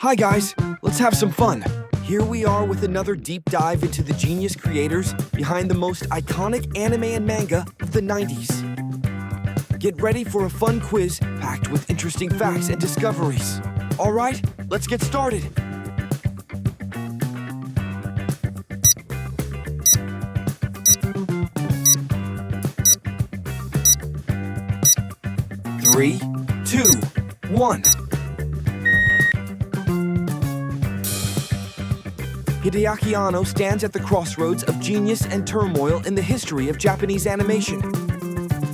Hi guys, let's have some fun. Here we are with another deep dive into the genius creators behind the most iconic anime and manga of the 90s. Get ready for a fun quiz packed with interesting facts and discoveries. All right, let's get started. Three, two, one. Hideaki Anno stands at the crossroads of genius and turmoil in the history of Japanese animation.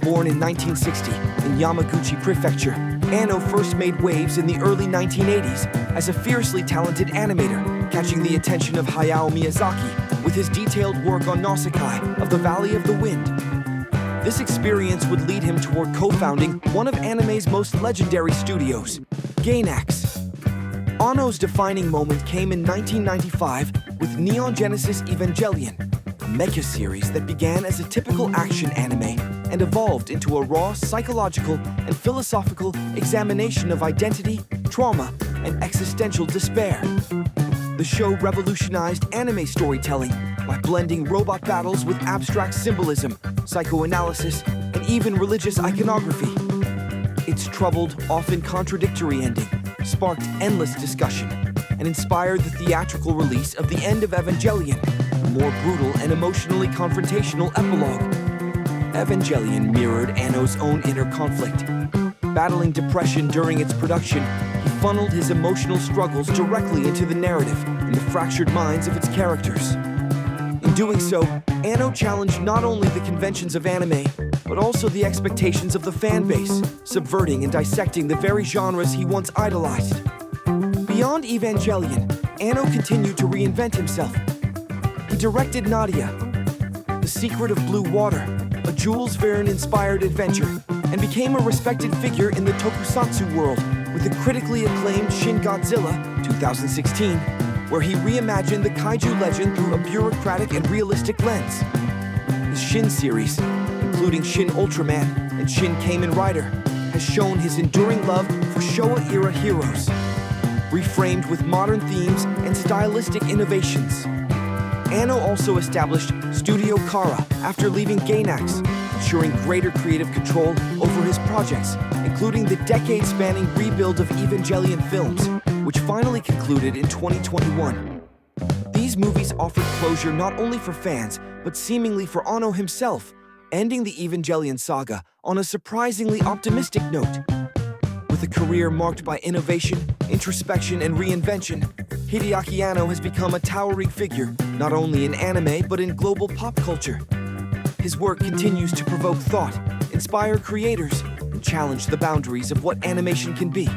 Born in 1960 in Yamaguchi Prefecture, Anno first made waves in the early 1980s as a fiercely talented animator, catching the attention of Hayao Miyazaki with his detailed work on Nausicaa of the Valley of the Wind. This experience would lead him toward co-founding one of anime's most legendary studios, Gainax. Anno's defining moment came in 1995 with Neon Genesis Evangelion, a mecha series that began as a typical action anime and evolved into a raw psychological and philosophical examination of identity, trauma, and existential despair. The show revolutionized anime storytelling by blending robot battles with abstract symbolism, psychoanalysis, and even religious iconography. Its troubled, often contradictory ending sparked endless discussion and inspired the theatrical release of The End of Evangelion, a more brutal and emotionally confrontational epilogue. Evangelion mirrored Anno's own inner conflict. Battling depression during its production, he funneled his emotional struggles directly into the narrative and the fractured minds of its characters. In doing so, Anno challenged not only the conventions of anime, but also the expectations of the fan base, subverting and dissecting the very genres he once idolized. Beyond Evangelion, Anno continued to reinvent himself. He directed Nadia, The Secret of Blue Water, a Jules Verne-inspired adventure, and became a respected figure in the tokusatsu world with the critically acclaimed Shin Godzilla 2016, where he reimagined the kaiju legend through a bureaucratic and realistic lens. His Shin series, including Shin Ultraman and Shin Kamen Rider, has shown his enduring love for Showa-era heroes, reframed with modern themes and stylistic innovations. Anno also established Studio Kara after leaving Gainax, ensuring greater creative control over his projects, including the decade-spanning rebuild of Evangelion films, which finally concluded in 2021. These movies offered closure not only for fans, but seemingly for Anno himself, ending the Evangelion saga on a surprisingly optimistic note. With a career marked by innovation, introspection, and reinvention, Hideaki Anno has become a towering figure, not only in anime but in global pop culture. His work continues to provoke thought, inspire creators, and challenge the boundaries of what animation can be.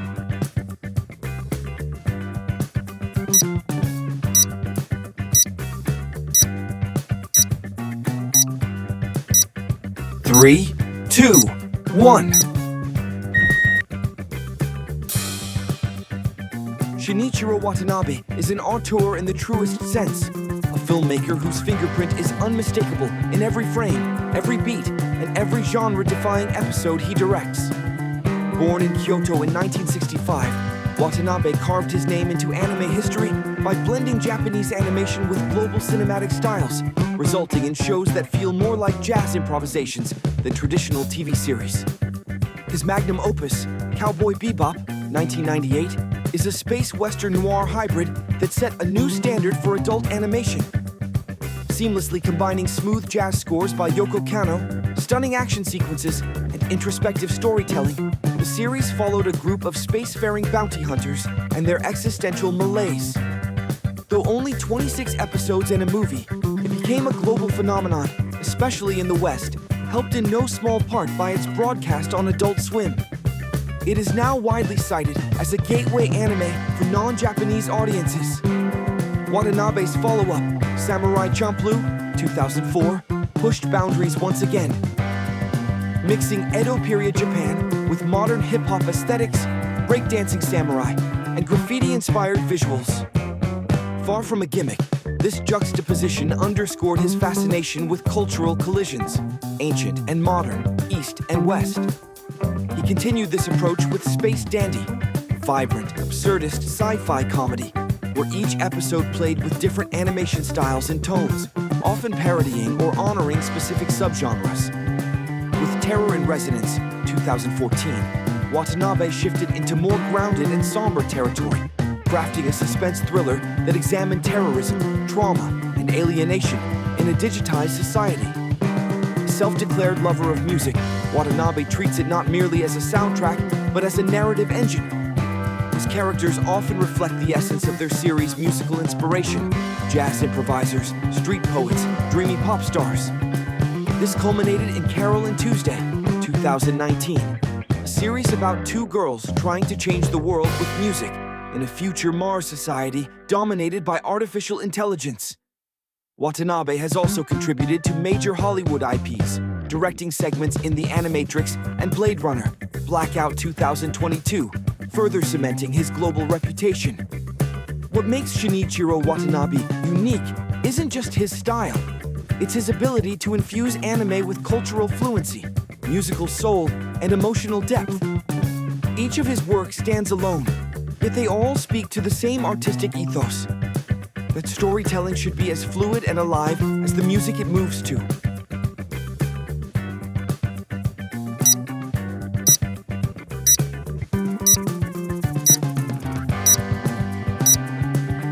Three, two, one. Shinichiro Watanabe is an auteur in the truest sense, a filmmaker whose fingerprint is unmistakable in every frame, every beat, and every genre-defying episode he directs. Born in Kyoto in 1965, Watanabe carved his name into anime history by blending Japanese animation with global cinematic styles, resulting in shows that feel more like jazz improvisations than traditional TV series. His magnum opus, Cowboy Bebop, 1998, is a space western noir hybrid that set a new standard for adult animation. Seamlessly combining smooth jazz scores by Yoko Kanno, stunning action sequences, and introspective storytelling, the series followed a group of spacefaring bounty hunters and their existential malaise. Though only 26 episodes and a movie, it became a global phenomenon, especially in the West, helped in no small part by its broadcast on Adult Swim. It is now widely cited as a gateway anime for non-Japanese audiences. Watanabe's follow-up, Samurai Champloo, 2004, pushed boundaries once again, mixing Edo period Japan with modern hip-hop aesthetics, breakdancing samurai, and graffiti-inspired visuals. Far from a gimmick, this juxtaposition underscored his fascination with cultural collisions, ancient and modern, East and West. He continued this approach with Space Dandy, vibrant, absurdist sci-fi comedy, where each episode played with different animation styles and tones, often parodying or honoring specific subgenres. With Terror in Resonance, 2014, Watanabe shifted into more grounded and somber territory, crafting a suspense thriller that examined terrorism, trauma, and alienation in a digitized society. Self-declared lover of music, Watanabe treats it not merely as a soundtrack, but as a narrative engine. His characters often reflect the essence of their series' musical inspiration: jazz improvisers, street poets, dreamy pop stars. This culminated in Carol and Tuesday, 2019, a series about two girls trying to change the world with music in a future Mars society dominated by artificial intelligence. Watanabe has also contributed to major Hollywood IPs, directing segments in The Animatrix and Blade Runner, Blackout 2022, further cementing his global reputation. What makes Shinichiro Watanabe unique isn't just his style, it's his ability to infuse anime with cultural fluency, musical soul, and emotional depth. Each of his works stands alone, yet they all speak to the same artistic ethos: that storytelling should be as fluid and alive as the music it moves to.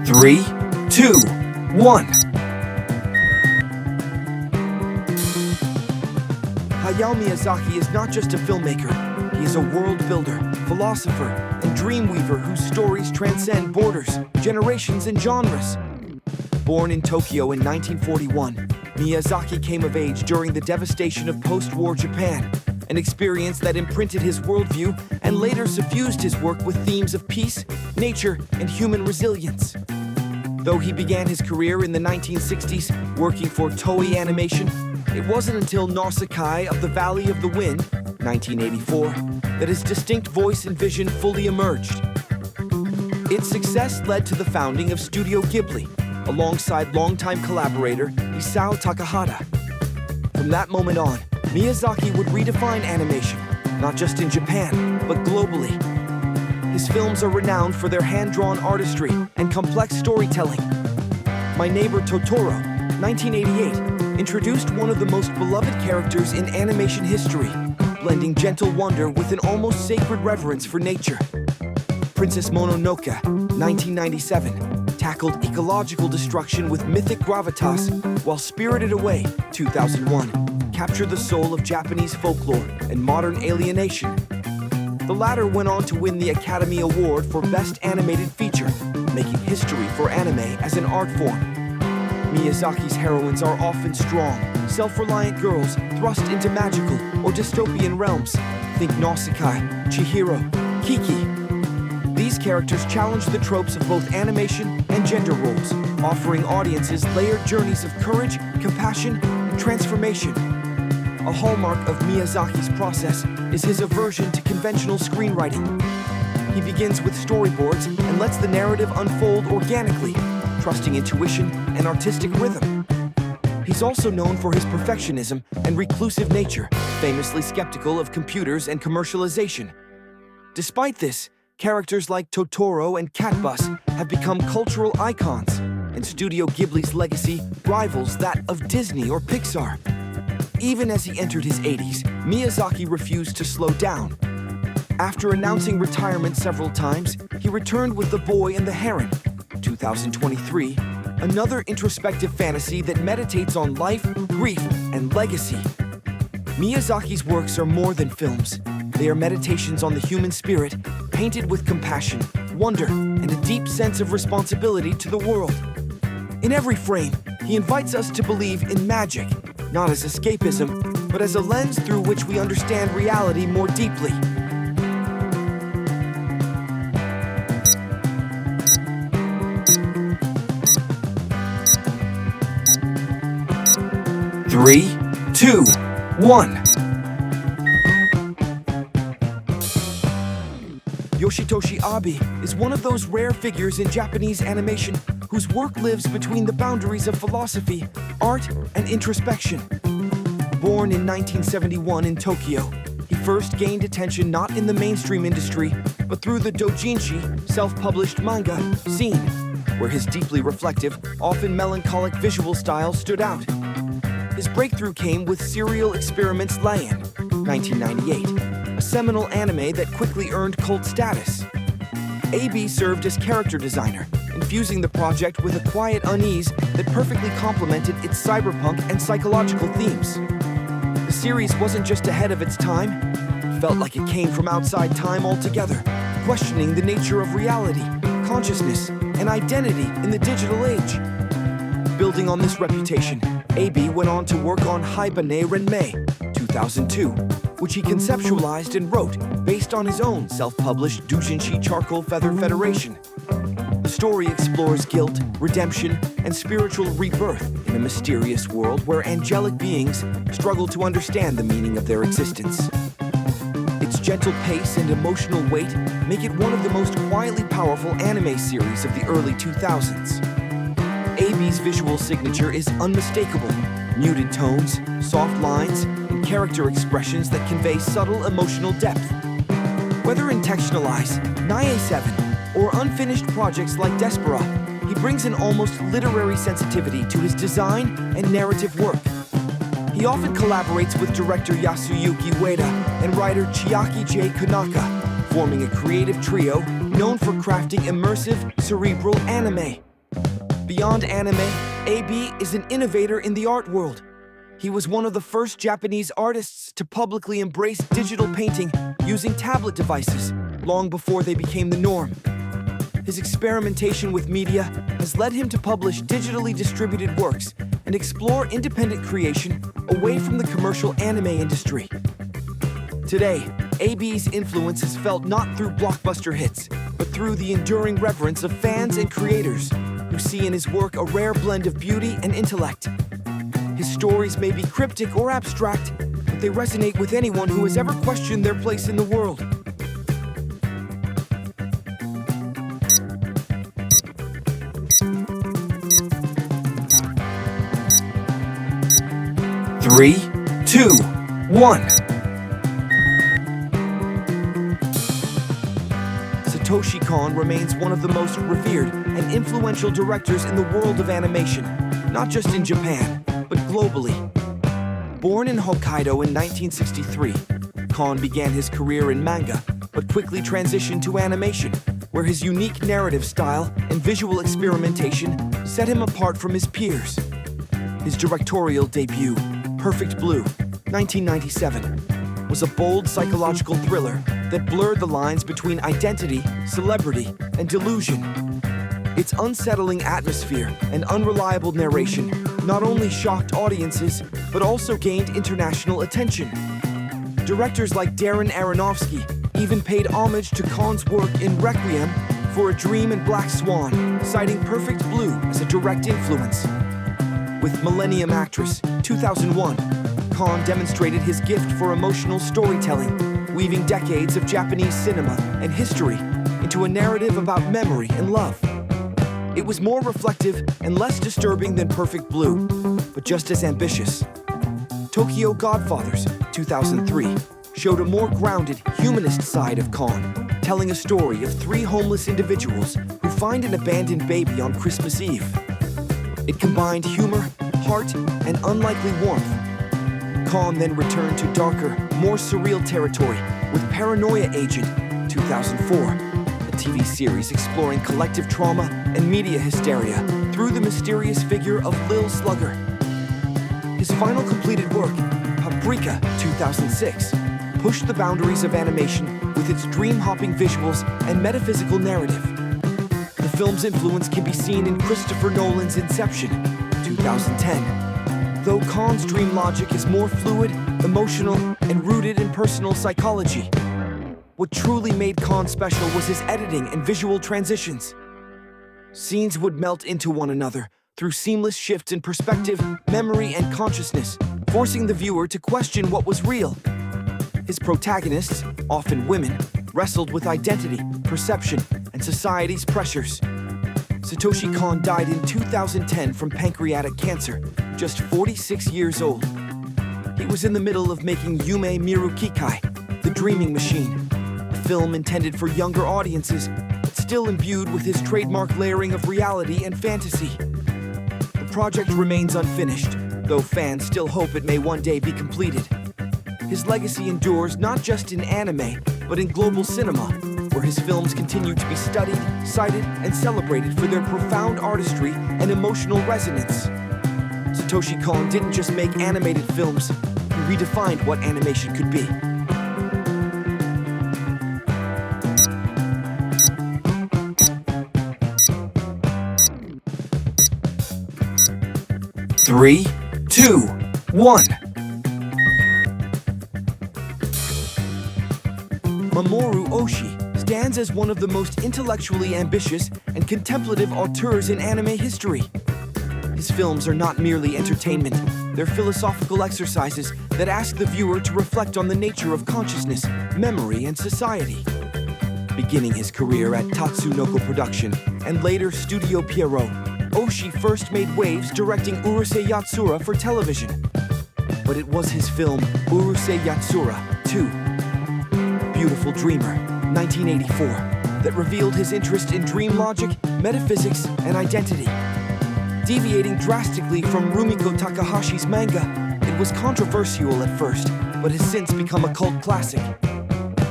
Three, two, one. Hayao Miyazaki is not just a filmmaker. He is a world builder, philosopher, and dream weaver whose stories transcend borders, generations, and genres. Born in Tokyo in 1941, Miyazaki came of age during the devastation of post-war Japan, an experience that imprinted his worldview and later suffused his work with themes of peace, nature, and human resilience. Though he began his career in the 1960s working for Toei Animation, it wasn't until Nausicaa of the Valley of the Wind, 1984, that his distinct voice and vision fully emerged. Its success led to the founding of Studio Ghibli, alongside longtime collaborator Isao Takahata. From that moment on, Miyazaki would redefine animation, not just in Japan, but globally. His films are renowned for their hand-drawn artistry and complex storytelling. My Neighbor Totoro, 1988, introduced one of the most beloved characters in animation history, blending gentle wonder with an almost sacred reverence for nature. Princess Mononoke, 1997, tackled ecological destruction with mythic gravitas, while Spirited Away, 2001, captured the soul of Japanese folklore and modern alienation. The latter went on to win the Academy Award for Best Animated Feature, making history for anime as an art form. Miyazaki's heroines are often strong, self-reliant girls thrust into magical or dystopian realms. Think Nausicaa, Chihiro, Kiki. These characters challenge the tropes of both animation and gender roles, offering audiences layered journeys of courage, compassion, and transformation. A hallmark of Miyazaki's process is his aversion to conventional screenwriting. He begins with storyboards and lets the narrative unfold organically, trusting intuition and artistic rhythm. He's also known for his perfectionism and reclusive nature, famously skeptical of computers and commercialization. Despite this, characters like Totoro and Catbus have become cultural icons, and Studio Ghibli's legacy rivals that of Disney or Pixar. Even as he entered his 80s, Miyazaki refused to slow down. After announcing retirement several times, he returned with The Boy and the Heron, 2023, another introspective fantasy that meditates on life, grief, and legacy. Miyazaki's works are more than films. They are meditations on the human spirit, painted with compassion, wonder, and a deep sense of responsibility to the world. In every frame, he invites us to believe in magic, not as escapism, but as a lens through which we understand reality more deeply. Three, two, one. Yoshitoshi Abe is one of those rare figures in Japanese animation whose work lives between the boundaries of philosophy, art, and introspection. Born in 1971 in Tokyo, he first gained attention not in the mainstream industry, but but through the doujinshi, self-published manga, scene, where his deeply reflective, often melancholic visual style stood out. His breakthrough came with Serial Experiments Lan, 1998, a seminal anime that quickly earned cult status. AB served as character designer, infusing the project with a quiet unease that perfectly complemented its cyberpunk and psychological themes. The series wasn't just ahead of its time, it felt like it came from outside time altogether, questioning the nature of reality, consciousness, and identity in the digital age. Building on this reputation, AB went on to work on Haibane Renmei, 2002, which he conceptualized and wrote based on his own self-published doujinshi Charcoal Feather Federation. The story explores guilt, redemption, and spiritual rebirth in a mysterious world where angelic beings struggle to understand the meaning of their existence. Its gentle pace and emotional weight make it one of the most quietly powerful anime series of the early 2000s. AB's visual signature is unmistakable: muted tones, soft lines, and character expressions that convey subtle emotional depth. Whether in textualized, Nye 7, or unfinished projects like Despera, he brings an almost literary sensitivity to his design and narrative work. He often collaborates with director Yasuyuki Ueda and writer Chiaki J. Konaka, forming a creative trio known for crafting immersive, cerebral anime. Beyond anime, AB is an innovator in the art world. He was one of the first Japanese artists to publicly embrace digital painting using tablet devices, long before they became the norm. His experimentation with media has led him to publish digitally distributed works and explore independent creation away from the commercial anime industry. Today, AB's influence is felt not through blockbuster hits, but through the enduring reverence of fans and creators who see in his work a rare blend of beauty and intellect. His stories may be cryptic or abstract, but they resonate with anyone who has ever questioned their place in the world. Three, two, one. Satoshi Kon remains one of the most revered and influential directors in the world of animation, not just in Japan, but globally. Born in Hokkaido in 1963, Kon began his career in manga, but quickly transitioned to animation, where his unique narrative style and visual experimentation set him apart from his peers. His directorial debut, Perfect Blue, 1997, was a bold psychological thriller that blurred the lines between identity, celebrity, and delusion. Its unsettling atmosphere and unreliable narration not only shocked audiences, but also gained international attention. Directors like Darren Aronofsky even paid homage to Kon's work in Requiem for a Dream and Black Swan, citing Perfect Blue as a direct influence. With Millennium Actress, 2001, Kon demonstrated his gift for emotional storytelling, weaving decades of Japanese cinema and history into a narrative about memory and love. It was more reflective and less disturbing than Perfect Blue, but just as ambitious. Tokyo Godfathers, 2003, showed a more grounded, humanist side of Kon, telling a story of three homeless individuals who find an abandoned baby on Christmas Eve. It combined humor, heart, and unlikely warmth. Kon then returned to darker, more surreal territory with Paranoia Agent, 2004, a TV series exploring collective trauma and media hysteria through the mysterious figure of Lil Slugger. His final completed work, Paprika, 2006, pushed the boundaries of animation with its dream-hopping visuals and metaphysical narrative. The film's influence can be seen in Christopher Nolan's Inception, 2010. Though Kon's dream logic is more fluid, emotional, and rooted in personal psychology. What truly made Kon special was his editing and visual transitions. Scenes would melt into one another through seamless shifts in perspective, memory, and consciousness, forcing the viewer to question what was real. His protagonists, often women, wrestled with identity, perception, and society's pressures. Satoshi Kon died in 2010 from pancreatic cancer, just 46 years old. He was in the middle of making Yume Mirukikai, The Dreaming Machine, a film intended for younger audiences, but still imbued with his trademark layering of reality and fantasy. The project remains unfinished, though fans still hope it may one day be completed. His legacy endures not just in anime, but in global cinema, where his films continue to be studied, cited, and celebrated for their profound artistry and emotional resonance. Satoshi Kon didn't just make animated films, he redefined what animation could be. Three, two, one. Mamoru Oshii stands as one of the most intellectually ambitious and contemplative auteurs in anime history. His films are not merely entertainment, they're philosophical exercises that ask the viewer to reflect on the nature of consciousness, memory, and society. Beginning his career at Tatsunoko Production and later Studio Pierrot, Oshii first made waves directing Urusei Yatsura for television. But it was his film Urusei Yatsura 2, Beautiful Dreamer, 1984, that revealed his interest in dream logic, metaphysics, and identity. Deviating drastically from Rumiko Takahashi's manga, it was controversial at first, but has since become a cult classic.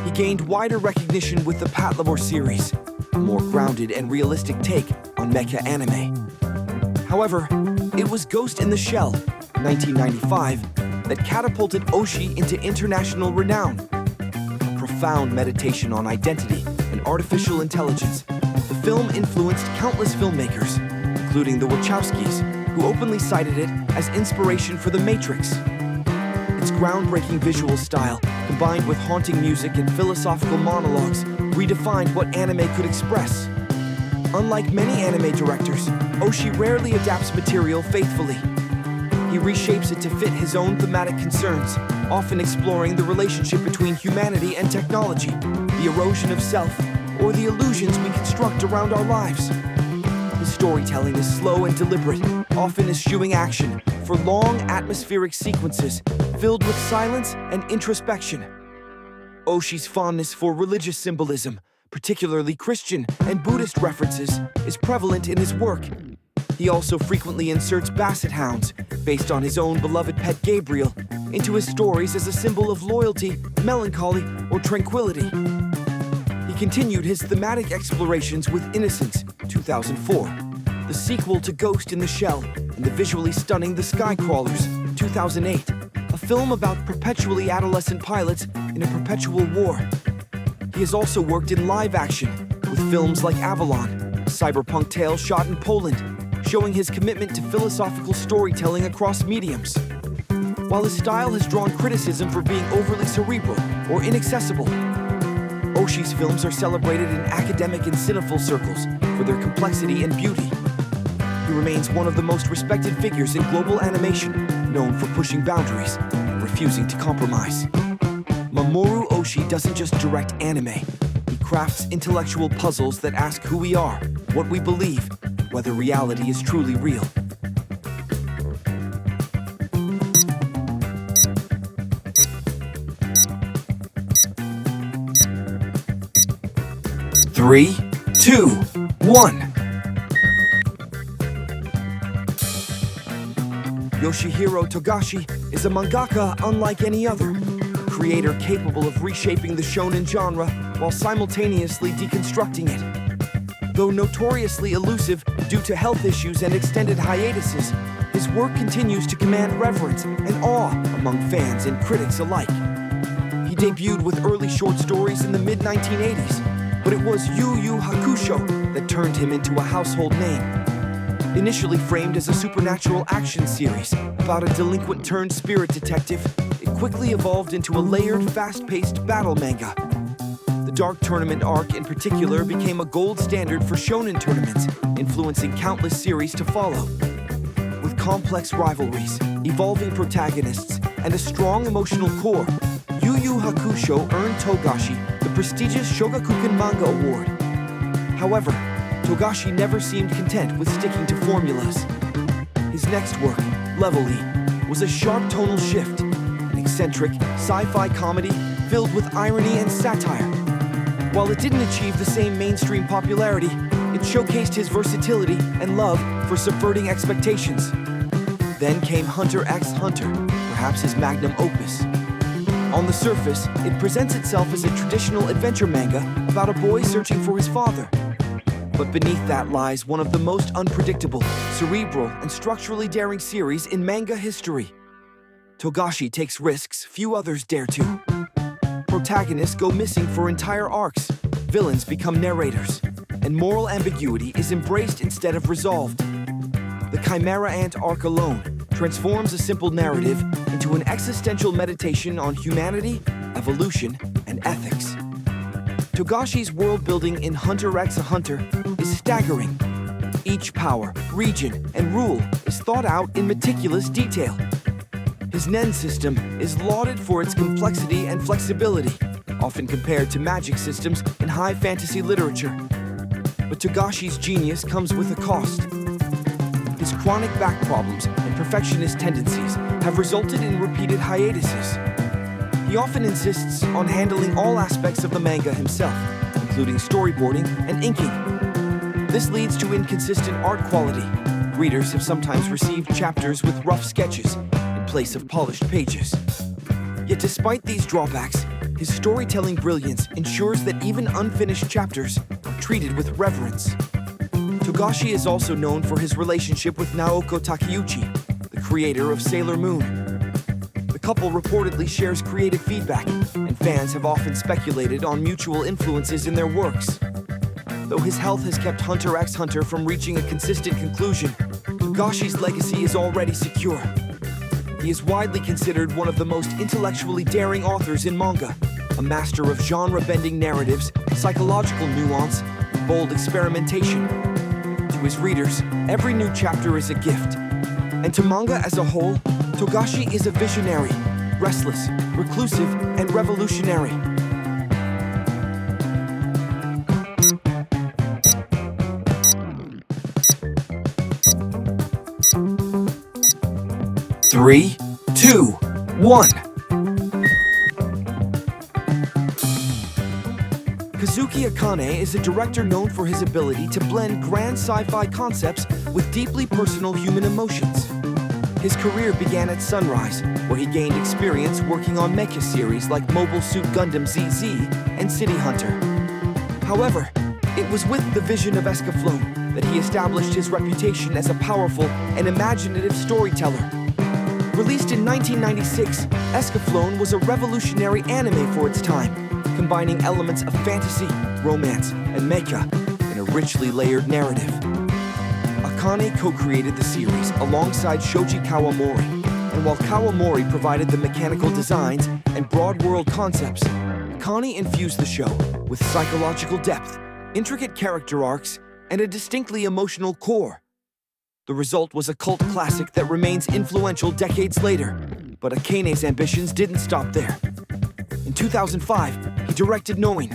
He gained wider recognition with the Patlabor series, a more grounded and realistic take on mecha anime. However, it was Ghost in the Shell, 1995, that catapulted Oshii into international renown. A profound meditation on identity and artificial intelligence, the film influenced countless filmmakers, including the Wachowskis, who openly cited it as inspiration for The Matrix. Its groundbreaking visual style, combined with haunting music and philosophical monologues, redefined what anime could express. Unlike many anime directors, Oshii rarely adapts material faithfully. He reshapes it to fit his own thematic concerns, often exploring the relationship between humanity and technology, the erosion of self, or the illusions we construct around our lives. His storytelling is slow and deliberate, often eschewing action, for long atmospheric sequences filled with silence and introspection. Oshii's fondness for religious symbolism, particularly Christian and Buddhist references, is prevalent in his work. He also frequently inserts basset hounds, based on his own beloved pet Gabriel, into his stories as a symbol of loyalty, melancholy, or tranquility. He continued his thematic explorations with Innocence, 2004, the sequel to Ghost in the Shell, and the visually stunning The Skycrawlers, 2008, a film about perpetually adolescent pilots in a perpetual war. He has also worked in live action, with films like Avalon, a cyberpunk tale shot in Poland, showing his commitment to philosophical storytelling across mediums. While his style has drawn criticism for being overly cerebral or inaccessible, Oshii's films are celebrated in academic and cinephile circles for their complexity and beauty. He remains one of the most respected figures in global animation, known for pushing boundaries and refusing to compromise. Mamoru Oshii doesn't just direct anime. He crafts intellectual puzzles that ask who we are, what we believe, whether reality is truly real. Three, two, one. Yoshihiro Togashi is a mangaka unlike any other, a creator capable of reshaping the shonen genre while simultaneously deconstructing it. Though notoriously elusive due to health issues and extended hiatuses, his work continues to command reverence and awe among fans and critics alike. He debuted with early short stories in the mid-1980s, but it was Yu Yu Hakusho that turned him into a household name. Initially framed as a supernatural action series about a delinquent-turned-spirit detective, it quickly evolved into a layered, fast-paced battle manga. The Dark Tournament arc in particular became a gold standard for shonen tournaments, influencing countless series to follow. With complex rivalries, evolving protagonists, and a strong emotional core, Yu Yu Hakusho earned Togashi the prestigious Shogakukan Manga Award. However, Togashi never seemed content with sticking to formulas. His next work, Level E, was a sharp tonal shift, an eccentric sci-fi comedy filled with irony and satire. While it didn't achieve the same mainstream popularity, it showcased his versatility and love for subverting expectations. Then came Hunter x Hunter, perhaps his magnum opus. On the surface, it presents itself as a traditional adventure manga about a boy searching for his father. But beneath that lies one of the most unpredictable, cerebral, and structurally daring series in manga history. Togashi takes risks few others dare to. Protagonists go missing for entire arcs, villains become narrators, and moral ambiguity is embraced instead of resolved. The Chimera Ant arc alone transforms a simple narrative into an existential meditation on humanity, evolution, and ethics. Togashi's world-building in Hunter x Hunter is staggering. Each power, region, and rule is thought out in meticulous detail. His Nen system is lauded for its complexity and flexibility, often compared to magic systems in high fantasy literature. But Togashi's genius comes with a cost. His chronic back problems and perfectionist tendencies have resulted in repeated hiatuses. He often insists on handling all aspects of the manga himself, including storyboarding and inking. This leads to inconsistent art quality. Readers have sometimes received chapters with rough sketches in place of polished pages. Yet despite these drawbacks, his storytelling brilliance ensures that even unfinished chapters are treated with reverence. Togashi is also known for his relationship with Naoko Takeuchi, the creator of Sailor Moon. The couple reportedly shares creative feedback, and fans have often speculated on mutual influences in their works. Though his health has kept Hunter x Hunter from reaching a consistent conclusion, Togashi's legacy is already secure. He is widely considered one of the most intellectually daring authors in manga, a master of genre-bending narratives, psychological nuance, and bold experimentation. To his readers, every new chapter is a gift. And to manga as a whole, Togashi is a visionary, restless, reclusive, and revolutionary. Three, two, one. Kazuki Akane is a director known for his ability to blend grand sci-fi concepts with deeply personal human emotions. His career began at Sunrise, where he gained experience working on mecha series like Mobile Suit Gundam ZZ and City Hunter. However, it was with the vision of Escaflowne that he established his reputation as a powerful and imaginative storyteller. Released in 1996, Escaflowne was a revolutionary anime for its time, combining elements of fantasy, romance, and mecha in a richly layered narrative. Akane co-created the series alongside Shoji Kawamori, and while Kawamori provided the mechanical designs and broad world concepts, Akane infused the show with psychological depth, intricate character arcs, and a distinctly emotional core. The result was a cult classic that remains influential decades later, but Akane's ambitions didn't stop there. In 2005, he directed Noin,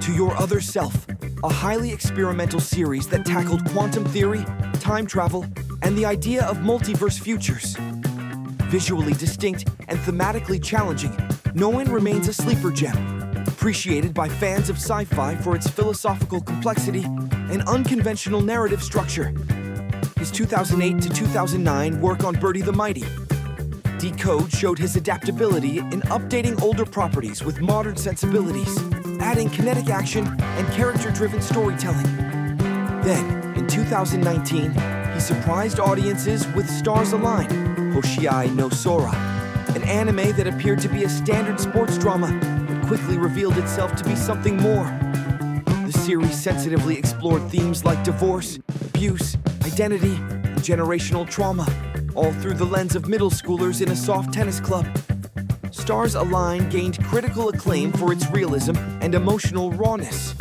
To Your Other Self, a highly experimental series that tackled quantum theory, time travel, and the idea of multiverse futures. Visually distinct and thematically challenging, Noin remains a sleeper gem, appreciated by fans of sci-fi for its philosophical complexity and unconventional narrative structure. His 2008 to 2009 work on Birdie the Mighty, Decode showed his adaptability in updating older properties with modern sensibilities, adding kinetic action and character-driven storytelling. Then, in 2019, he surprised audiences with Stars Align, Hoshiai no Sora, an anime that appeared to be a standard sports drama but quickly revealed itself to be something more. The series sensitively explored themes like divorce, abuse, identity, and generational trauma, all through the lens of middle schoolers in a soft tennis club. Stars Align gained critical acclaim for its realism and emotional rawness.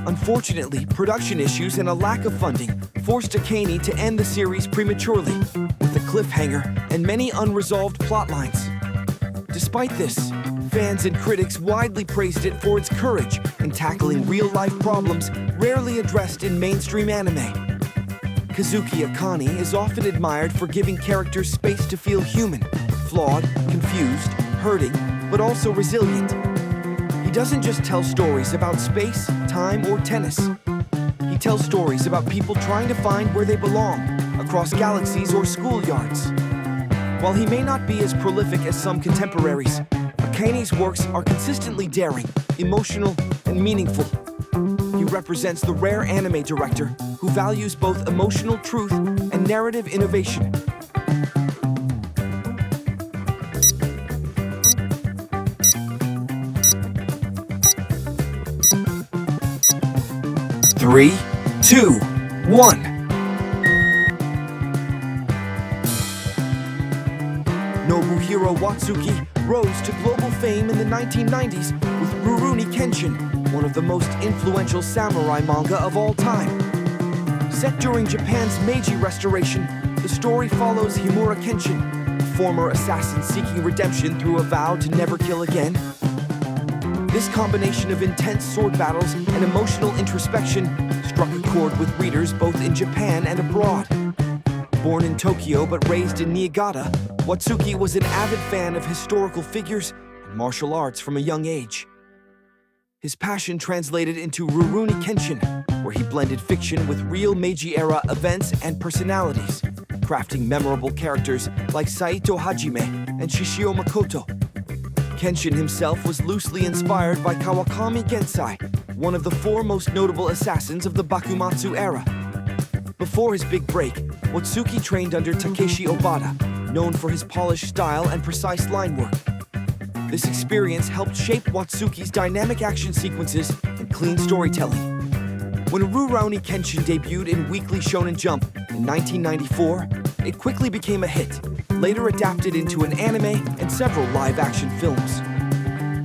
Unfortunately, production issues and a lack of funding forced Akane to end the series prematurely, with a cliffhanger and many unresolved plotlines. Despite this, fans and critics widely praised it for its courage in tackling real-life problems rarely addressed in mainstream anime. Kazuki Akane is often admired for giving characters space to feel human, flawed, confused, hurting, but also resilient. He doesn't just tell stories about space, time, or tennis. He tells stories about people trying to find where they belong, across galaxies or schoolyards. While he may not be as prolific as some contemporaries, Akane's works are consistently daring, emotional, and meaningful. He represents the rare anime director who values both emotional truth and narrative innovation. Three, two, one. Nobuhiro Watsuki rose to global fame in the 1990s with Rurouni Kenshin, one of the most influential samurai manga of all time. Set during Japan's Meiji Restoration, the story follows Himura Kenshin, a former assassin seeking redemption through a vow to never kill again. This combination of intense sword battles and emotional introspection struck a chord with readers both in Japan and abroad. Born in Tokyo but raised in Niigata, Watsuki was an avid fan of historical figures and martial arts from a young age. His passion translated into Rurouni Kenshin, where he blended fiction with real Meiji-era events and personalities, crafting memorable characters like Saito Hajime and Shishio Makoto. Kenshin himself was loosely inspired by Kawakami Gensai, one of the four most notable assassins of the Bakumatsu era. Before his big break, Watsuki trained under Takeshi Obata, known for his polished style and precise line work. This experience helped shape Watsuki's dynamic action sequences and clean storytelling. When Rurouni Kenshin debuted in Weekly Shonen Jump in 1994, it quickly became a hit, later adapted into an anime and several live-action films.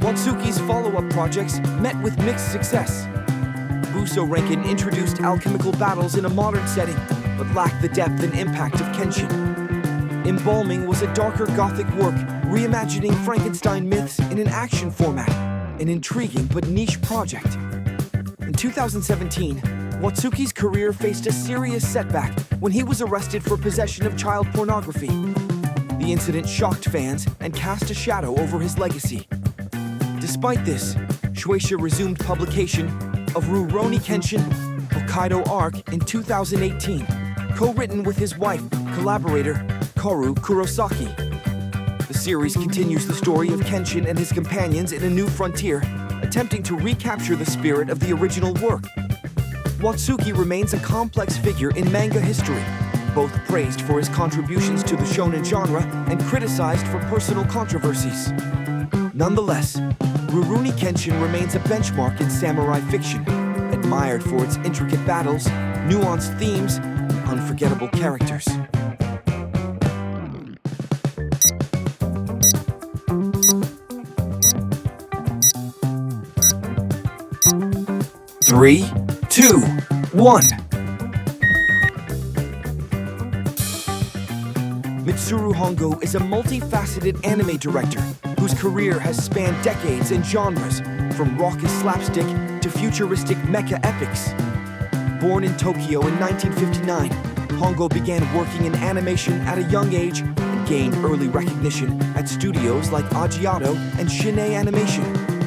Watsuki's follow-up projects met with mixed success. Buso Renkin introduced alchemical battles in a modern setting, but lacked the depth and impact of Kenshin. Embalming was a darker gothic work, reimagining Frankenstein myths in an action format, an intriguing but niche project. In 2017, Watsuki's career faced a serious setback when he was arrested for possession of child pornography. The incident shocked fans and cast a shadow over his legacy. Despite this, Shueisha resumed publication of Rurouni Kenshin Hokkaido Arc in 2018, co-written with his wife, collaborator Kaoru Kurosaki. The series continues the story of Kenshin and his companions in a new frontier, attempting to recapture the spirit of the original work. Watsuki remains a complex figure in manga history, both praised for his contributions to the shonen genre and criticized for personal controversies. Nonetheless, Rurouni Kenshin remains a benchmark in samurai fiction, admired for its intricate battles, nuanced themes, and unforgettable characters. Three, two, one. Mitsuru Hongo is a multifaceted anime director whose career has spanned decades and genres, from raucous slapstick to futuristic mecha epics. Born in Tokyo in 1959, Hongo began working in animation at a young age and gained early recognition at studios like Agiato and Shin-Ei Animation,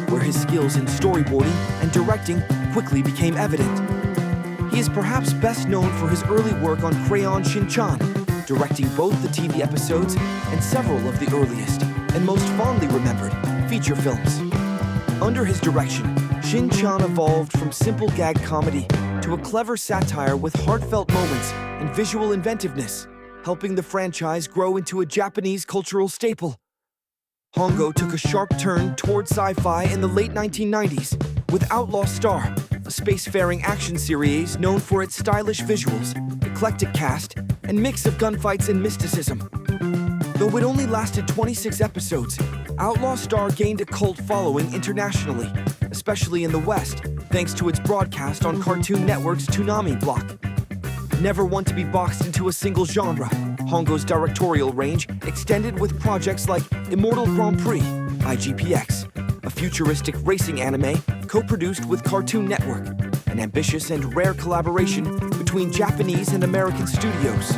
where his skills in storyboarding and directing quickly became evident. He is perhaps best known for his early work on Crayon Shin-Chan, directing both the TV episodes and several of the earliest, and most fondly remembered, feature films. Under his direction, Shin-Chan evolved from simple gag comedy to a clever satire with heartfelt moments and visual inventiveness, helping the franchise grow into a Japanese cultural staple. Hongo took a sharp turn toward sci-fi in the late 1990s with Outlaw Star, a spacefaring action series known for its stylish visuals, eclectic cast, and mix of gunfights and mysticism. Though it only lasted 26 episodes, Outlaw Star gained a cult following internationally, especially in the West, thanks to its broadcast on Cartoon Network's Toonami block. Never one to be boxed into a single genre, Hongo's directorial range extended with projects like Immortal Grand Prix, IGPX, a futuristic racing anime co-produced with Cartoon Network, an ambitious and rare collaboration between Japanese and American studios.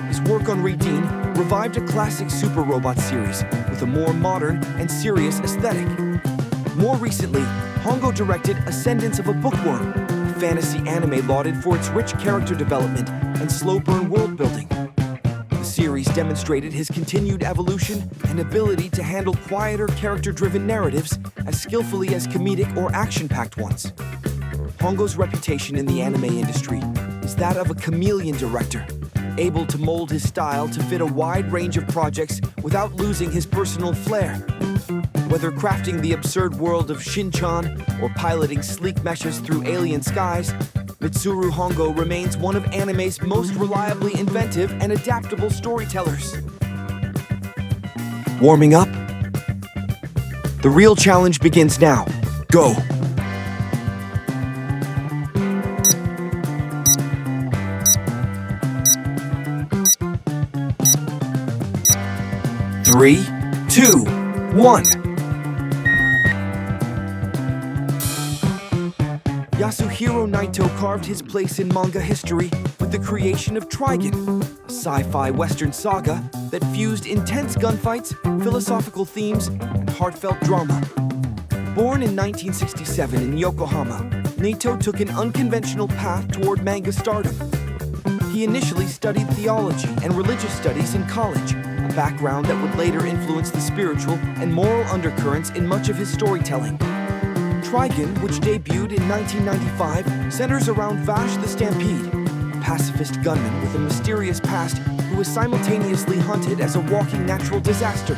His work on Redeem revived a classic Super Robot series with a more modern and serious aesthetic. More recently, Hongo directed Ascendance of a Bookworm, a fantasy anime lauded for its rich character development and slow-burn world-building. The series demonstrated his continued evolution and ability to handle quieter, character-driven narratives as skillfully as comedic or action-packed ones. Hongo's reputation in the anime industry is that of a chameleon director, able to mold his style to fit a wide range of projects without losing his personal flair. Whether crafting the absurd world of Shin-chan or piloting sleek meshes through alien skies, Mitsuru Hongo remains one of anime's most reliably inventive and adaptable storytellers. Warming up? The real challenge begins now. Go! Three, two, one. Yasuhiro Naito carved his place in manga history with the creation of Trigun, a sci-fi western saga that fused intense gunfights, philosophical themes, and heartfelt drama. Born in 1967 in Yokohama, Naito took an unconventional path toward manga stardom. He initially studied theology and religious studies in college, a background that would later influence the spiritual and moral undercurrents in much of his storytelling. Trigun, which debuted in 1995, centers around Vash the Stampede, a pacifist gunman with a mysterious past who is simultaneously hunted as a walking natural disaster.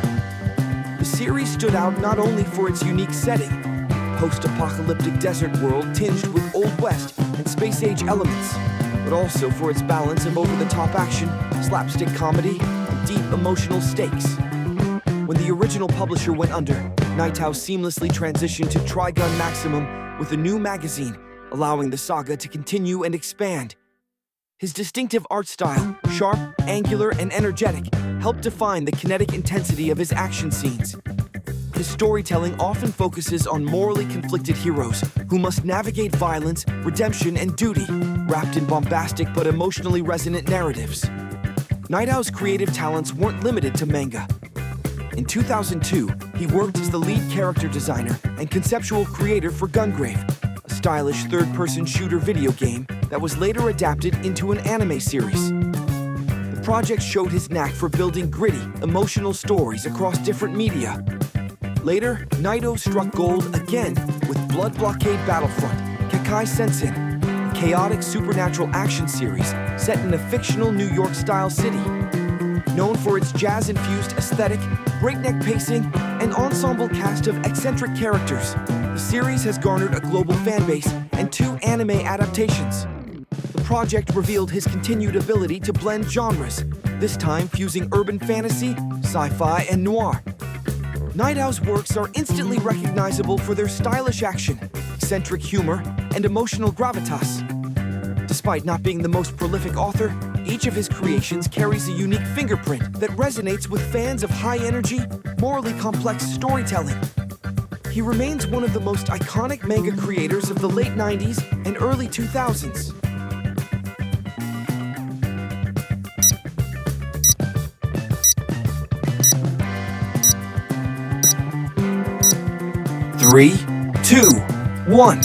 The series stood out not only for its unique setting, post-apocalyptic desert world tinged with Old West and space-age elements, but also for its balance of over-the-top action, slapstick comedy, and deep emotional stakes. When the original publisher went under, Naito seamlessly transitioned to Trigun Maximum with a new magazine, allowing the saga to continue and expand. His distinctive art style, sharp, angular, and energetic, helped define the kinetic intensity of his action scenes. His storytelling often focuses on morally conflicted heroes who must navigate violence, redemption, and duty, wrapped in bombastic but emotionally resonant narratives. Naito's creative talents weren't limited to manga. In 2002, he worked as the lead character designer and conceptual creator for Gungrave, a stylish third-person shooter video game that was later adapted into an anime series. The project showed his knack for building gritty, emotional stories across different media. Later, Naito struck gold again with Blood Blockade Battlefront, Kekai Sensen, a chaotic supernatural action series set in a fictional New York-style city. Known for its jazz-infused aesthetic, breakneck pacing, and ensemble cast of eccentric characters, the series has garnered a global fanbase and 2 anime adaptations. The project revealed his continued ability to blend genres, this time fusing urban fantasy, sci-fi, and noir. Naito's works are instantly recognizable for their stylish action, eccentric humor, and emotional gravitas. Despite not being the most prolific author, each of his creations carries a unique fingerprint that resonates with fans of high-energy, morally complex storytelling. He remains one of the most iconic manga creators of the late 90s and early 2000s. Three, two, one.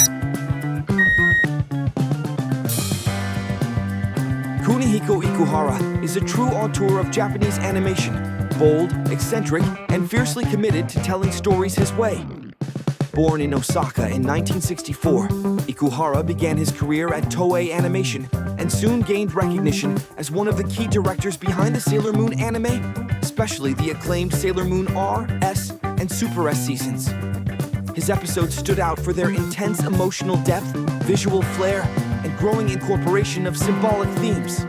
Kunihiko Ikuhara is a true auteur of Japanese animation, bold, eccentric, and fiercely committed to telling stories his way. Born in Osaka in 1964, Ikuhara began his career at Toei Animation and soon gained recognition as one of the key directors behind the Sailor Moon anime, especially the acclaimed Sailor Moon R, S, and Super S seasons. His episodes stood out for their intense emotional depth, visual flair, and growing incorporation of symbolic themes.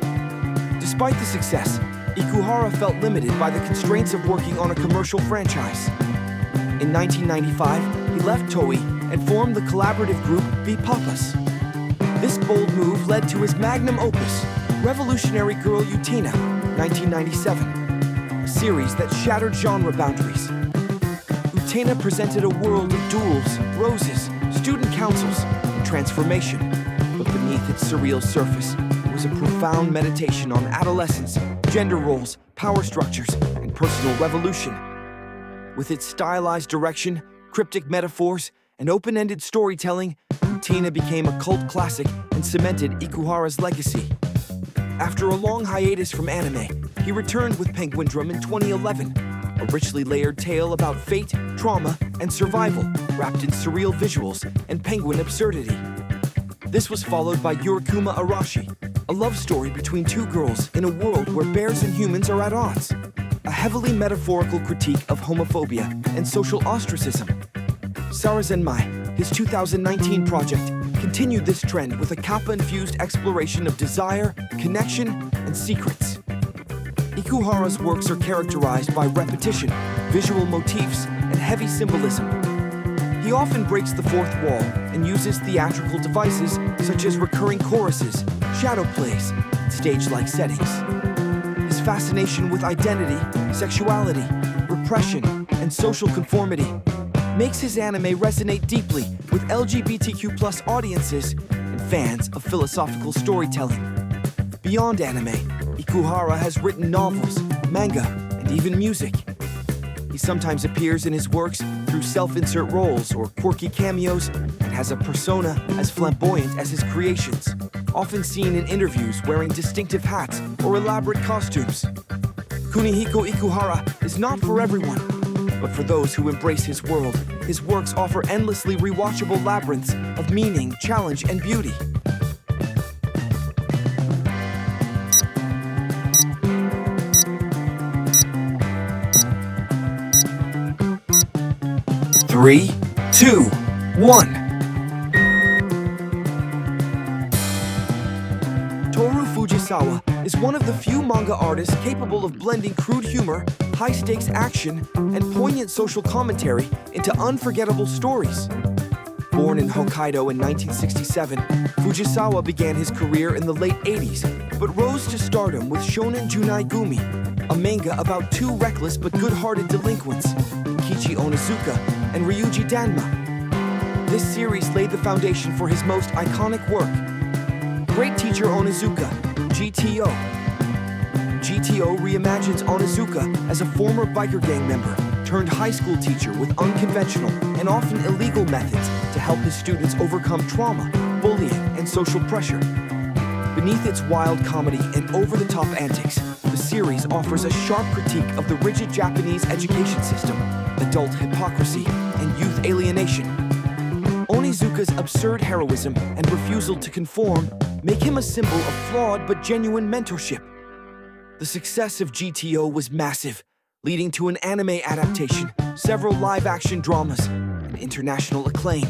Despite the success, Ikuhara felt limited by the constraints of working on a commercial franchise. In 1995, he left Toei and formed the collaborative group V-Papas. This bold move led to his magnum opus, Revolutionary Girl Utena, 1997, a series that shattered genre boundaries. Utena presented a world of duels, roses, student councils, and transformation. But beneath its surreal surface was a profound meditation on adolescence, gender roles, power structures, and personal revolution. With its stylized direction, cryptic metaphors, and open-ended storytelling, Tina became a cult classic and cemented Ikuhara's legacy. After a long hiatus from anime, he returned with Penguin Drum in 2011, a richly layered tale about fate, trauma, and survival, wrapped in surreal visuals and penguin absurdity. This was followed by Yurikuma Arashi, a love story between two girls in a world where bears and humans are at odds. A heavily metaphorical critique of homophobia and social ostracism. Sarazenmai, his 2019 project, continued this trend with a kappa-infused exploration of desire, connection, and secrets. Ikuhara's works are characterized by repetition, visual motifs, and heavy symbolism. He often breaks the fourth wall and uses theatrical devices such as recurring choruses, shadow plays, and stage-like settings. His fascination with identity, sexuality, repression, and social conformity makes his anime resonate deeply with LGBTQ+ audiences and fans of philosophical storytelling. Beyond anime, Ikuhara has written novels, manga, and even music. He sometimes appears in his works through self-insert roles or quirky cameos and has a persona as flamboyant as his creations, often seen in interviews wearing distinctive hats or elaborate costumes. Kunihiko Ikuhara is not for everyone, but for those who embrace his world, his works offer endlessly rewatchable labyrinths of meaning, challenge, and beauty. Three, two, one. Toru Fujisawa is one of the few manga artists capable of blending crude humor, high-stakes action, and poignant social commentary into unforgettable stories. Born in Hokkaido in 1967, Fujisawa began his career in the late 80s, but rose to stardom with Shonen Junai Gumi, a manga about two reckless but good-hearted delinquents, Kichi Onizuka and Ryuji Danma. This series laid the foundation for his most iconic work, Great Teacher Onizuka, GTO. GTO reimagines Onizuka as a former biker gang member turned high school teacher with unconventional and often illegal methods to help his students overcome trauma, bullying, and social pressure. Beneath its wild comedy and over-the-top antics, the series offers a sharp critique of the rigid Japanese education system, adult hypocrisy, and youth alienation. Onizuka's absurd heroism and refusal to conform make him a symbol of flawed but genuine mentorship. The success of GTO was massive, leading to an anime adaptation, several live-action dramas, and international acclaim.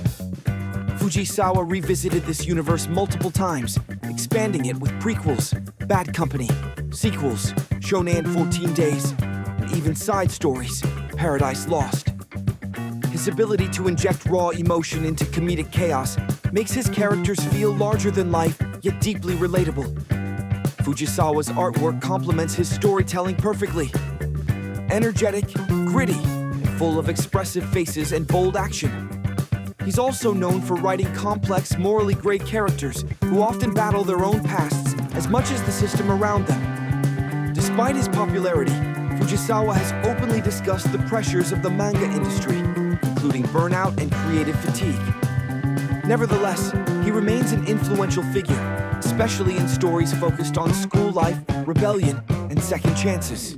Fujisawa revisited this universe multiple times, expanding it with prequels, Bad Company, sequels, Shonen 14 Days, and even side stories, Paradise Lost. His ability to inject raw emotion into comedic chaos makes his characters feel larger than life, yet deeply relatable. Fujisawa's artwork complements his storytelling perfectly. Energetic, gritty, and full of expressive faces and bold action. He's also known for writing complex, morally gray characters who often battle their own pasts as much as the system around them. Despite his popularity, Fujisawa has openly discussed the pressures of the manga industry, including burnout and creative fatigue. Nevertheless, he remains an influential figure, especially in stories focused on school life, rebellion, and second chances.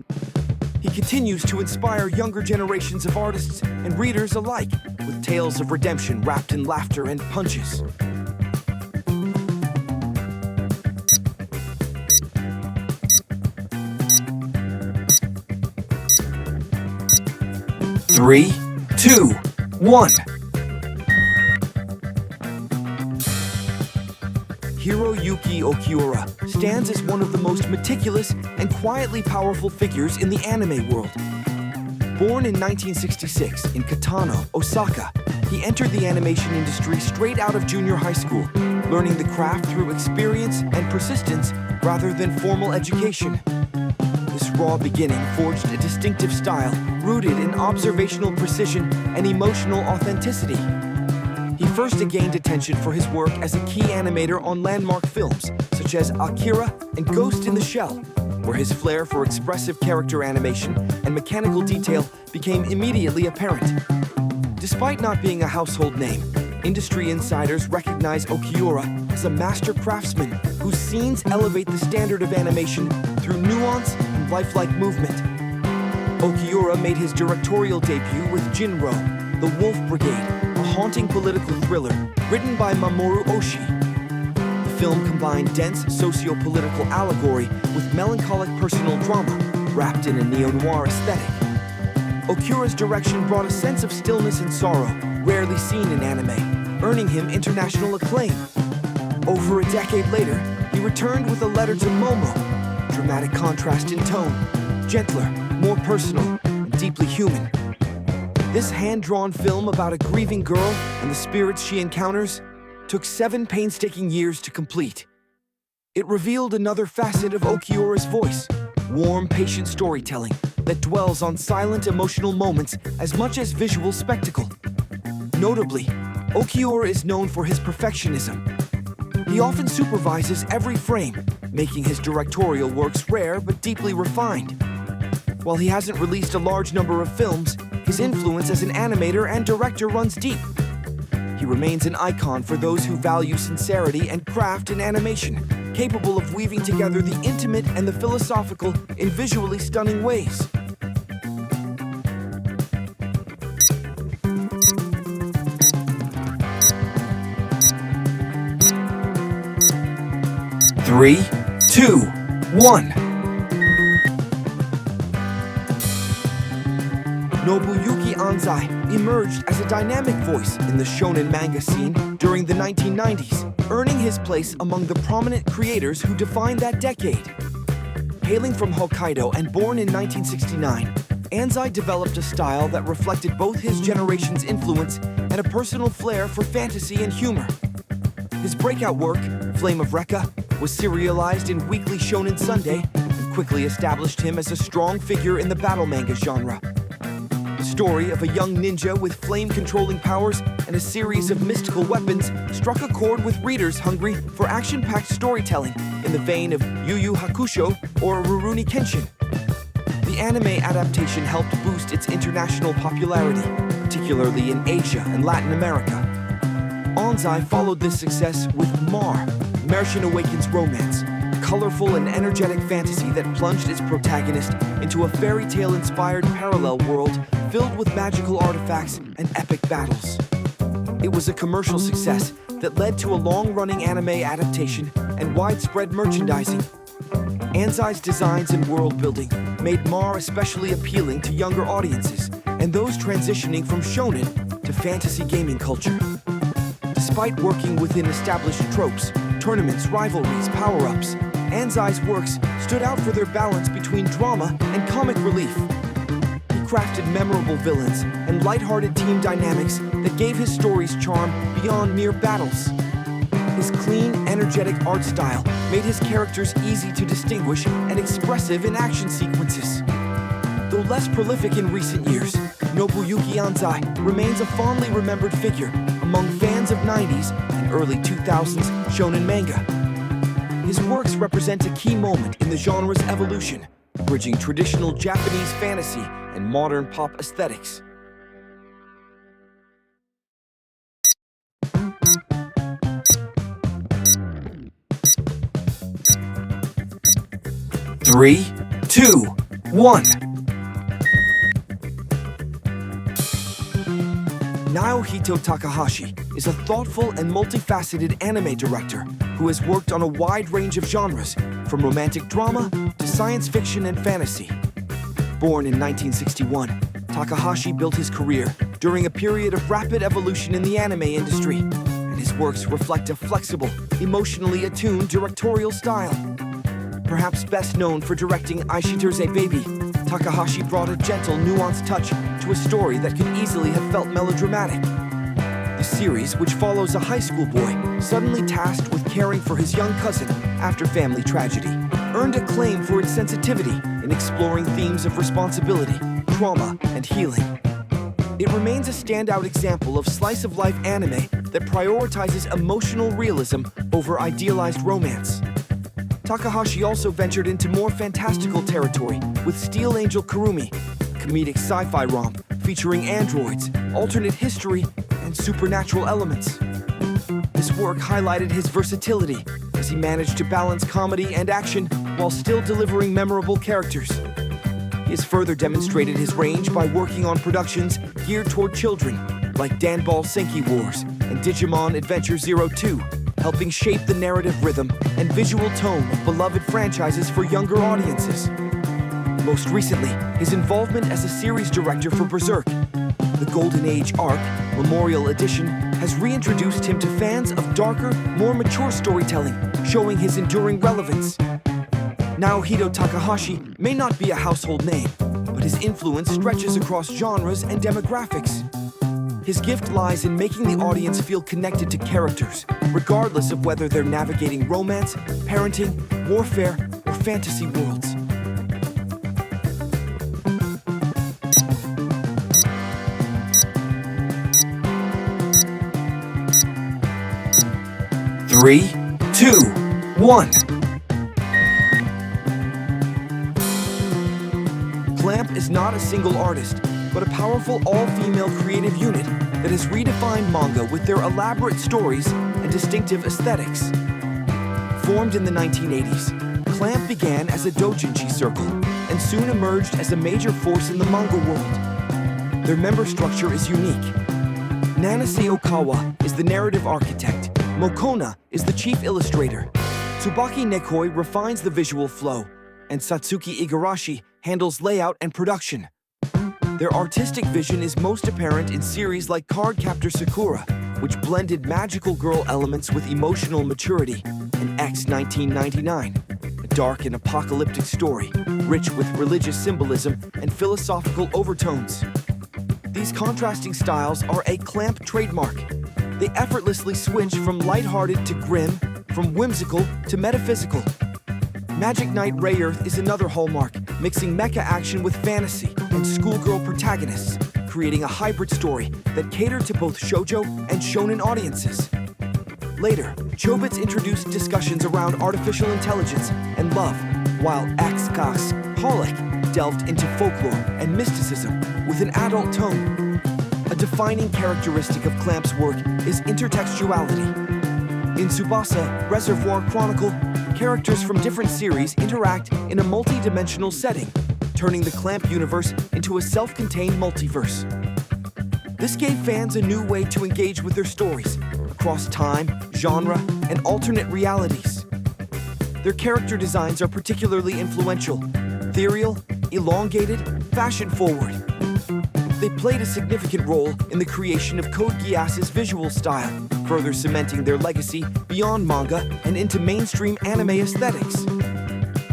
He continues to inspire younger generations of artists and readers alike, with tales of redemption wrapped in laughter and punches. Three, two, one. Hiroyuki Okiura stands as one of the most meticulous and quietly powerful figures in the anime world. Born in 1966 in Katano, Osaka, he entered the animation industry straight out of junior high school, learning the craft through experience and persistence rather than formal education. This raw beginning forged a distinctive style rooted in observational precision and emotional authenticity. He first gained attention for his work as a key animator on landmark films such as Akira and Ghost in the Shell, where his flair for expressive character animation and mechanical detail became immediately apparent. Despite not being a household name, industry insiders recognize Okiura as a master craftsman whose scenes elevate the standard of animation through nuance and lifelike movement. Okiura made his directorial debut with Jinro, The Wolf Brigade, a haunting political thriller written by Mamoru Oshii. The film combined dense socio-political allegory with melancholic personal drama wrapped in a neo-noir aesthetic. Okiura's direction brought a sense of stillness and sorrow rarely seen in anime, earning him international acclaim. Over a decade later, he returned with a letter to Momo, dramatic contrast in tone, gentler, more personal, and deeply human. This hand-drawn film about a grieving girl and the spirits she encounters took 7 painstaking years to complete. It revealed another facet of Okiura's voice, warm, patient storytelling that dwells on silent, emotional moments as much as visual spectacle. Notably, Okiura is known for his perfectionism. He often supervises every frame, making his directorial works rare but deeply refined. While he hasn't released a large number of films, his influence as an animator and director runs deep. He remains an icon for those who value sincerity and craft in animation, capable of weaving together the intimate and the philosophical in visually stunning ways. Three, two, one. Nobuyuki Anzai emerged as a dynamic voice in the shonen manga scene during the 1990s, earning his place among the prominent creators who defined that decade. Hailing from Hokkaido and born in 1969, Anzai developed a style that reflected both his generation's influence and a personal flair for fantasy and humor. His breakout work, Flame of Rekka, was serialized in Weekly Shonen Sunday and quickly established him as a strong figure in the battle manga genre. The story of a young ninja with flame-controlling powers and a series of mystical weapons struck a chord with readers hungry for action-packed storytelling in the vein of Yu Yu Hakusho or Rurouni Kenshin. The anime adaptation helped boost its international popularity, particularly in Asia and Latin America. Anzai followed this success with Martian Awakens romance, a colorful and energetic fantasy that plunged its protagonist into a fairy tale-inspired parallel world filled with magical artifacts and epic battles. It was a commercial success that led to a long-running anime adaptation and widespread merchandising. Anzai's designs and world-building made Mar especially appealing to younger audiences and those transitioning from shonen to fantasy gaming culture. Despite working within established tropes, tournaments, rivalries, power-ups, Anzai's works stood out for their balance between drama and comic relief. He crafted memorable villains and lighthearted team dynamics that gave his stories charm beyond mere battles. His clean, energetic art style made his characters easy to distinguish and expressive in action sequences. Though less prolific in recent years, Nobuyuki Anzai remains a fondly remembered figure among fans of 90s and early 2000s shonen manga. His works represent a key moment in the genre's evolution, bridging traditional Japanese fantasy and modern pop aesthetics. Three, two, one. Naohito Takahashi is a thoughtful and multifaceted anime director who has worked on a wide range of genres, from romantic drama to science fiction and fantasy. Born in 1961, Takahashi built his career during a period of rapid evolution in the anime industry, and his works reflect a flexible, emotionally attuned directorial style. Perhaps best known for directing Aishiteruze Baby, Takahashi brought a gentle, nuanced touch to a story that could easily have felt melodramatic. The series, which follows a high school boy suddenly tasked with caring for his young cousin after family tragedy, earned acclaim for its sensitivity in exploring themes of responsibility, trauma, and healing. It remains a standout example of slice-of-life anime that prioritizes emotional realism over idealized romance. Takahashi also ventured into more fantastical territory with Steel Angel Kurumi, a comedic sci-fi romp featuring androids, alternate history, and supernatural elements. This work highlighted his versatility as he managed to balance comedy and action while still delivering memorable characters. He has further demonstrated his range by working on productions geared toward children, like Danball Senki Wars and Digimon Adventure 02, helping shape the narrative rhythm and visual tone of beloved franchises for younger audiences. Most recently, his involvement as a series director for Berserk, the Golden Age Arc, Memorial Edition, has reintroduced him to fans of darker, more mature storytelling, showing his enduring relevance. Naohito Takahashi may not be a household name, but his influence stretches across genres and demographics. His gift lies in making the audience feel connected to characters, regardless of whether they're navigating romance, parenting, warfare, or fantasy worlds. Three, two, one. Clamp is not a single artist, but a powerful all-female creative unit that has redefined manga with their elaborate stories and distinctive aesthetics. Formed in the 1980s, Clamp began as a doujinshi circle and soon emerged as a major force in the manga world. Their member structure is unique. Nanase Okawa is the narrative architect, Mokona is the chief illustrator, Tsubaki Nekoi refines the visual flow, and Satsuki Igarashi handles layout and production. Their artistic vision is most apparent in series like Cardcaptor Sakura, which blended magical girl elements with emotional maturity, and X 1999, a dark and apocalyptic story, rich with religious symbolism and philosophical overtones. These contrasting styles are a Clamp trademark. They effortlessly switch from lighthearted to grim, from whimsical to metaphysical. Magic Knight Rayearth is another hallmark, mixing mecha action with fantasy and schoolgirl protagonists, creating a hybrid story that catered to both shoujo and shonen audiences. Later, Chobits introduced discussions around artificial intelligence and love, while X-Cast Holic delved into folklore and mysticism with an adult tone. A defining characteristic of Clamp's work is intertextuality. In Tsubasa Reservoir Chronicle, characters from different series interact in a multi-dimensional setting, turning the Clamp universe into a self-contained multiverse. This gave fans a new way to engage with their stories, across time, genre, and alternate realities. Their character designs are particularly influential, ethereal, elongated, fashion-forward. They played a significant role in the creation of Code Geass's visual style, further cementing their legacy beyond manga and into mainstream anime aesthetics.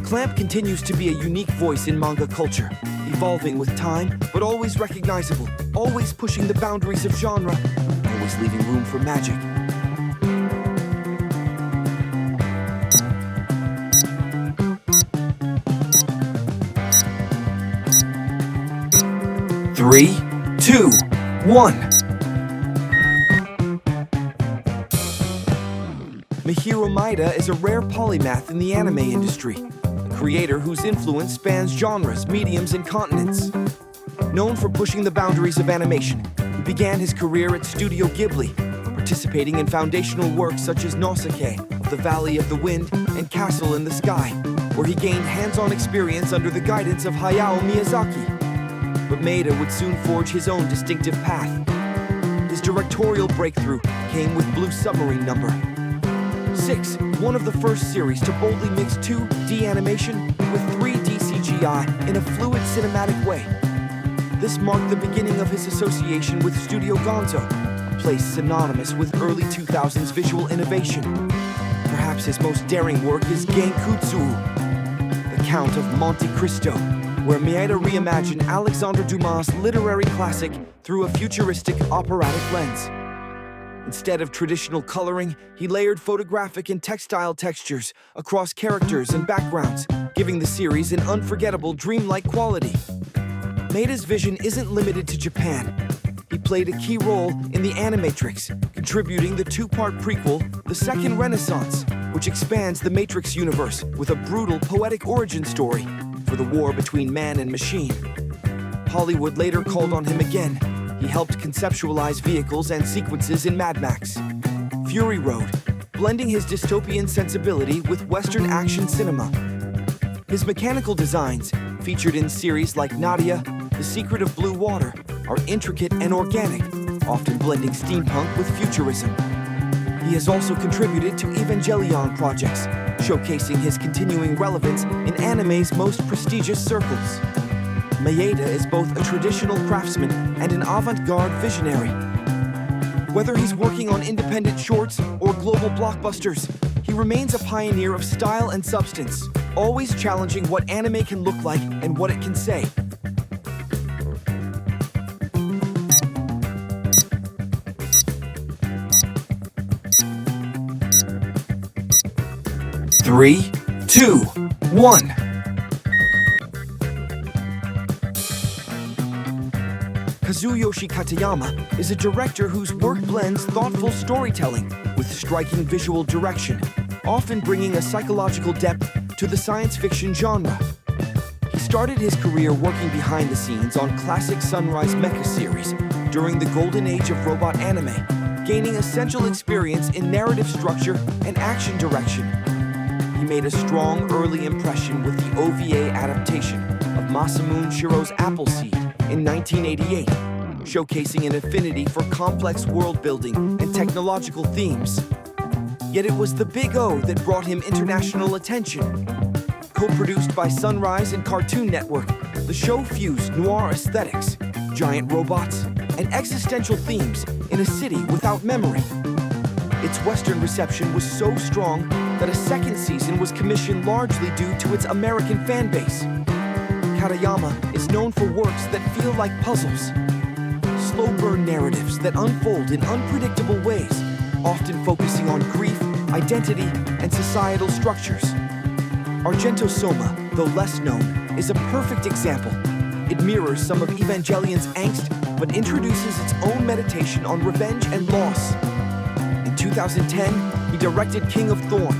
Clamp continues to be a unique voice in manga culture, evolving with time, but always recognizable, always pushing the boundaries of genre, always leaving room for magic. Three, two, one. Mihiro Maeda is a rare polymath in the anime industry, a creator whose influence spans genres, mediums, and continents. Known for pushing the boundaries of animation, he began his career at Studio Ghibli, participating in foundational works such as Nausicaa, of the Valley of the Wind, and Castle in the Sky, where he gained hands-on experience under the guidance of Hayao Miyazaki. But Maeda would soon forge his own distinctive path. His directorial breakthrough came with Blue Submarine No. 6, one of the first series to boldly mix 2D animation with 3D CGI in a fluid cinematic way. This marked the beginning of his association with Studio Gonzo, a place synonymous with early 2000s visual innovation. Perhaps his most daring work is Genkutsu, The Count of Monte Cristo, where Maeda reimagined Alexandre Dumas' literary classic through a futuristic operatic lens. Instead of traditional coloring, he layered photographic and textile textures across characters and backgrounds, giving the series an unforgettable, dreamlike quality. Maeda's vision isn't limited to Japan. He played a key role in The Animatrix, contributing the two-part prequel, The Second Renaissance, which expands the Matrix universe with a brutal, poetic origin story for the war between man and machine. Hollywood later called on him again. He helped conceptualize vehicles and sequences in Mad Max. Fury Road, blending his dystopian sensibility with Western action cinema. His mechanical designs, featured in series like Nadia, The Secret of Blue Water, are intricate and organic, often blending steampunk with futurism. He has also contributed to Evangelion projects, showcasing his continuing relevance in anime's most prestigious circles. Maeda is both a traditional craftsman and an avant-garde visionary. Whether he's working on independent shorts or global blockbusters, he remains a pioneer of style and substance, always challenging what anime can look like and what it can say. Three, two, one. Kazuyoshi Katayama is a director whose work blends thoughtful storytelling with striking visual direction, often bringing a psychological depth to the science fiction genre. He started his career working behind the scenes on classic Sunrise Mecha series during the golden age of robot anime, gaining essential experience in narrative structure and action direction. He made a strong early impression with the OVA adaptation of Masamune Shiro's Appleseed in 1988, showcasing an affinity for complex world-building and technological themes. Yet it was the Big O that brought him international attention. Co-produced by Sunrise and Cartoon Network, the show fused noir aesthetics, giant robots, and existential themes in a city without memory. Its Western reception was so strong that a second season was commissioned largely due to its American fan base. Katayama is known for works that feel like puzzles, slow-burn narratives that unfold in unpredictable ways, often focusing on grief, identity, and societal structures. Argento Soma, though less known, is a perfect example. It mirrors some of Evangelion's angst, but introduces its own meditation on revenge and loss. In 2010, he directed King of Thorn,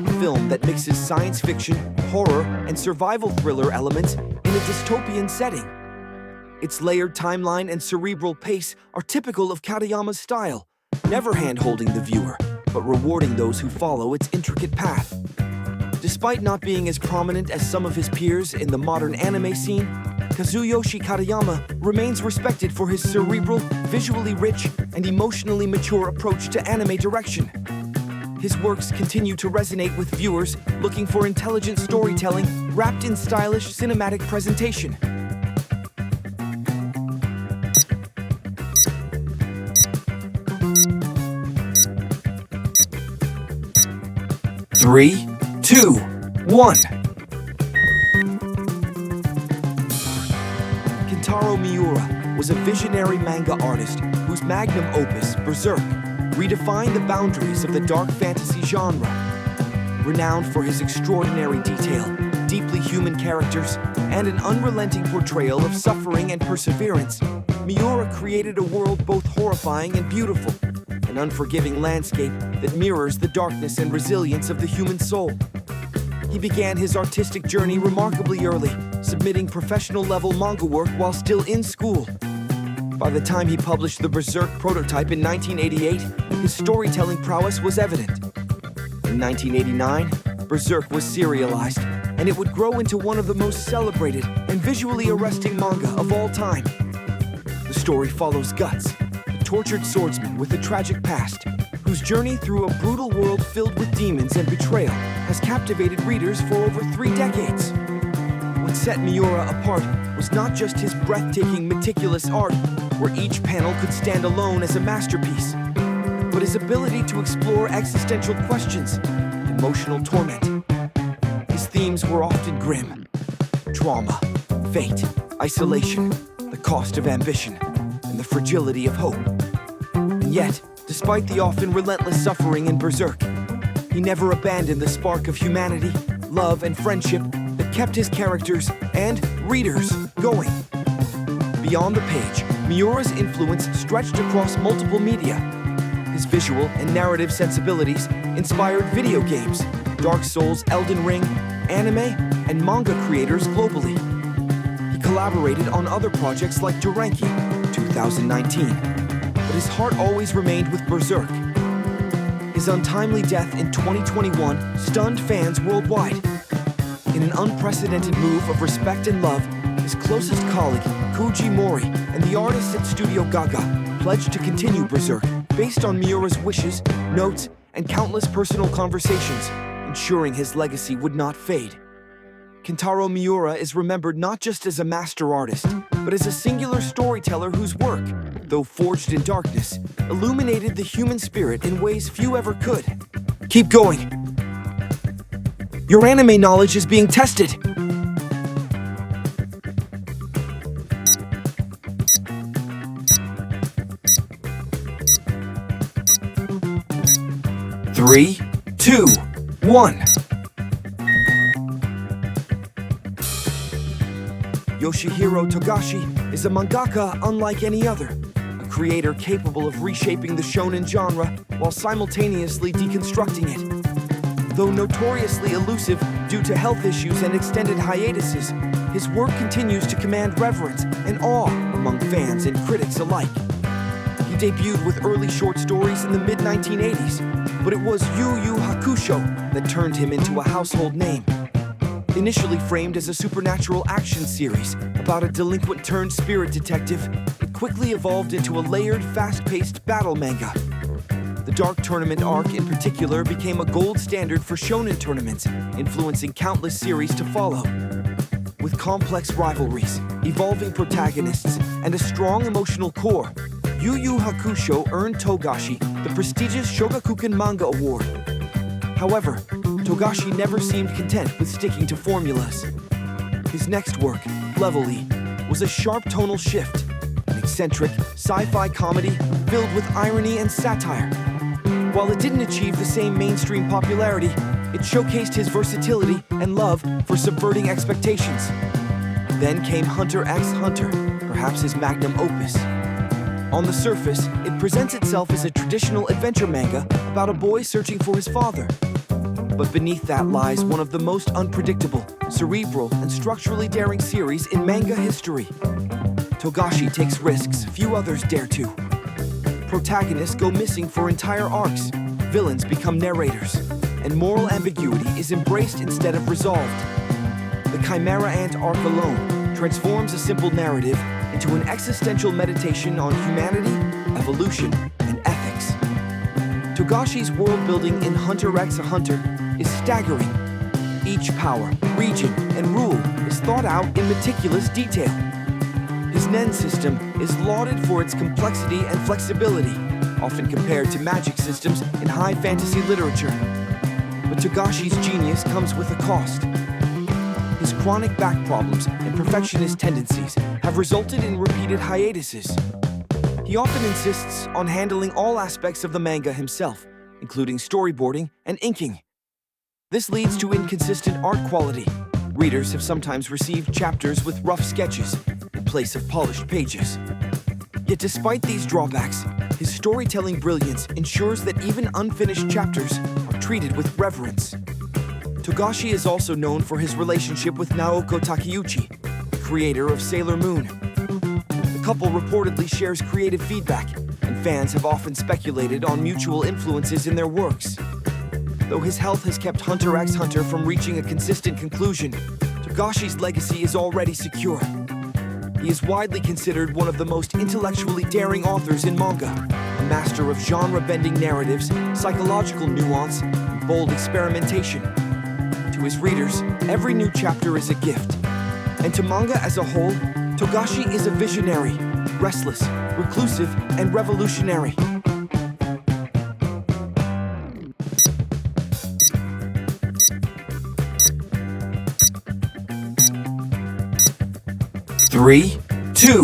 a film that mixes science fiction, horror, and survival thriller elements in a dystopian setting. Its layered timeline and cerebral pace are typical of Katayama's style, never hand-holding the viewer, but rewarding those who follow its intricate path. Despite not being as prominent as some of his peers in the modern anime scene, Kazuyoshi Katayama remains respected for his cerebral, visually rich, and emotionally mature approach to anime direction. His works continue to resonate with viewers looking for intelligent storytelling wrapped in stylish cinematic presentation. Three, two, one. Kentaro Miura was a visionary manga artist whose magnum opus, Berserk, redefined the boundaries of the dark fantasy genre. Renowned for his extraordinary detail, deeply human characters, and an unrelenting portrayal of suffering and perseverance, Miura created a world both horrifying and beautiful, an unforgiving landscape that mirrors the darkness and resilience of the human soul. He began his artistic journey remarkably early, submitting professional-level manga work while still in school. By the time he published the Berserk prototype in 1988, his storytelling prowess was evident. In 1989, Berserk was serialized, and it would grow into one of the most celebrated and visually arresting manga of all time. The story follows Guts, a tortured swordsman with a tragic past, whose journey through a brutal world filled with demons and betrayal has captivated readers for over 3 decades. What set Miura apart was not just his breathtaking, meticulous art, where each panel could stand alone as a masterpiece, but his ability to explore existential questions, emotional torment. His themes were often grim: trauma, fate, isolation, the cost of ambition, and the fragility of hope. And yet, despite the often relentless suffering in Berserk, he never abandoned the spark of humanity, love, and friendship that kept his characters and readers going. Beyond the page, Miura's influence stretched across multiple media. His visual and narrative sensibilities inspired video games, Dark Souls, Elden Ring, anime, and manga creators globally. He collaborated on other projects like Juranki, 2000. 2019. But his heart always remained with Berserk. His untimely death in 2021 stunned fans worldwide. In an unprecedented move of respect and love, his closest colleague, Koji Mori, and the artists at Studio Gaga pledged to continue Berserk based on Miura's wishes, notes, and countless personal conversations, ensuring his legacy would not fade. Kentaro Miura is remembered not just as a master artist, but as a singular storyteller whose work, though forged in darkness, illuminated the human spirit in ways few ever could. Keep going. Your anime knowledge is being tested. Three, two, one. Yoshihiro Togashi is a mangaka unlike any other, a creator capable of reshaping the shonen genre while simultaneously deconstructing it. Though notoriously elusive due to health issues and extended hiatuses, his work continues to command reverence and awe among fans and critics alike. He debuted with early short stories in the mid-1980s, but it was Yu Yu Hakusho that turned him into a household name. Initially framed as a supernatural action series about a delinquent-turned-spirit detective, it quickly evolved into a layered, fast-paced battle manga. The Dark Tournament arc in particular became a gold standard for shonen tournaments, influencing countless series to follow. With complex rivalries, evolving protagonists, and a strong emotional core, Yu Yu Hakusho earned Togashi the prestigious Shogakukan Manga Award. However, Togashi never seemed content with sticking to formulas. His next work, Level-E, was a sharp tonal shift, an eccentric sci-fi comedy filled with irony and satire. While it didn't achieve the same mainstream popularity, it showcased his versatility and love for subverting expectations. Then came Hunter x Hunter, perhaps his magnum opus. On the surface, it presents itself as a traditional adventure manga about a boy searching for his father. But beneath that lies one of the most unpredictable, cerebral, and structurally daring series in manga history. Togashi takes risks few others dare to. Protagonists go missing for entire arcs, villains become narrators, and moral ambiguity is embraced instead of resolved. The Chimera Ant arc alone transforms a simple narrative into an existential meditation on humanity, evolution, and ethics. Togashi's world-building in Hunter x Hunter is staggering. Each power, region, and rule is thought out in meticulous detail. His Nen system is lauded for its complexity and flexibility, often compared to magic systems in high fantasy literature. But Togashi's genius comes with a cost. His chronic back problems and perfectionist tendencies have resulted in repeated hiatuses. He often insists on handling all aspects of the manga himself, including storyboarding and inking. This leads to inconsistent art quality. Readers have sometimes received chapters with rough sketches in place of polished pages. Yet despite these drawbacks, his storytelling brilliance ensures that even unfinished chapters are treated with reverence. Togashi is also known for his relationship with Naoko Takeuchi, the creator of Sailor Moon. The couple reportedly shares creative feedback, and fans have often speculated on mutual influences in their works. Though his health has kept Hunter x Hunter from reaching a consistent conclusion, Togashi's legacy is already secure. He is widely considered one of the most intellectually daring authors in manga, a master of genre-bending narratives, psychological nuance, and bold experimentation. To his readers, every new chapter is a gift. And to manga as a whole, Togashi is a visionary, restless, reclusive, and revolutionary. Three, two,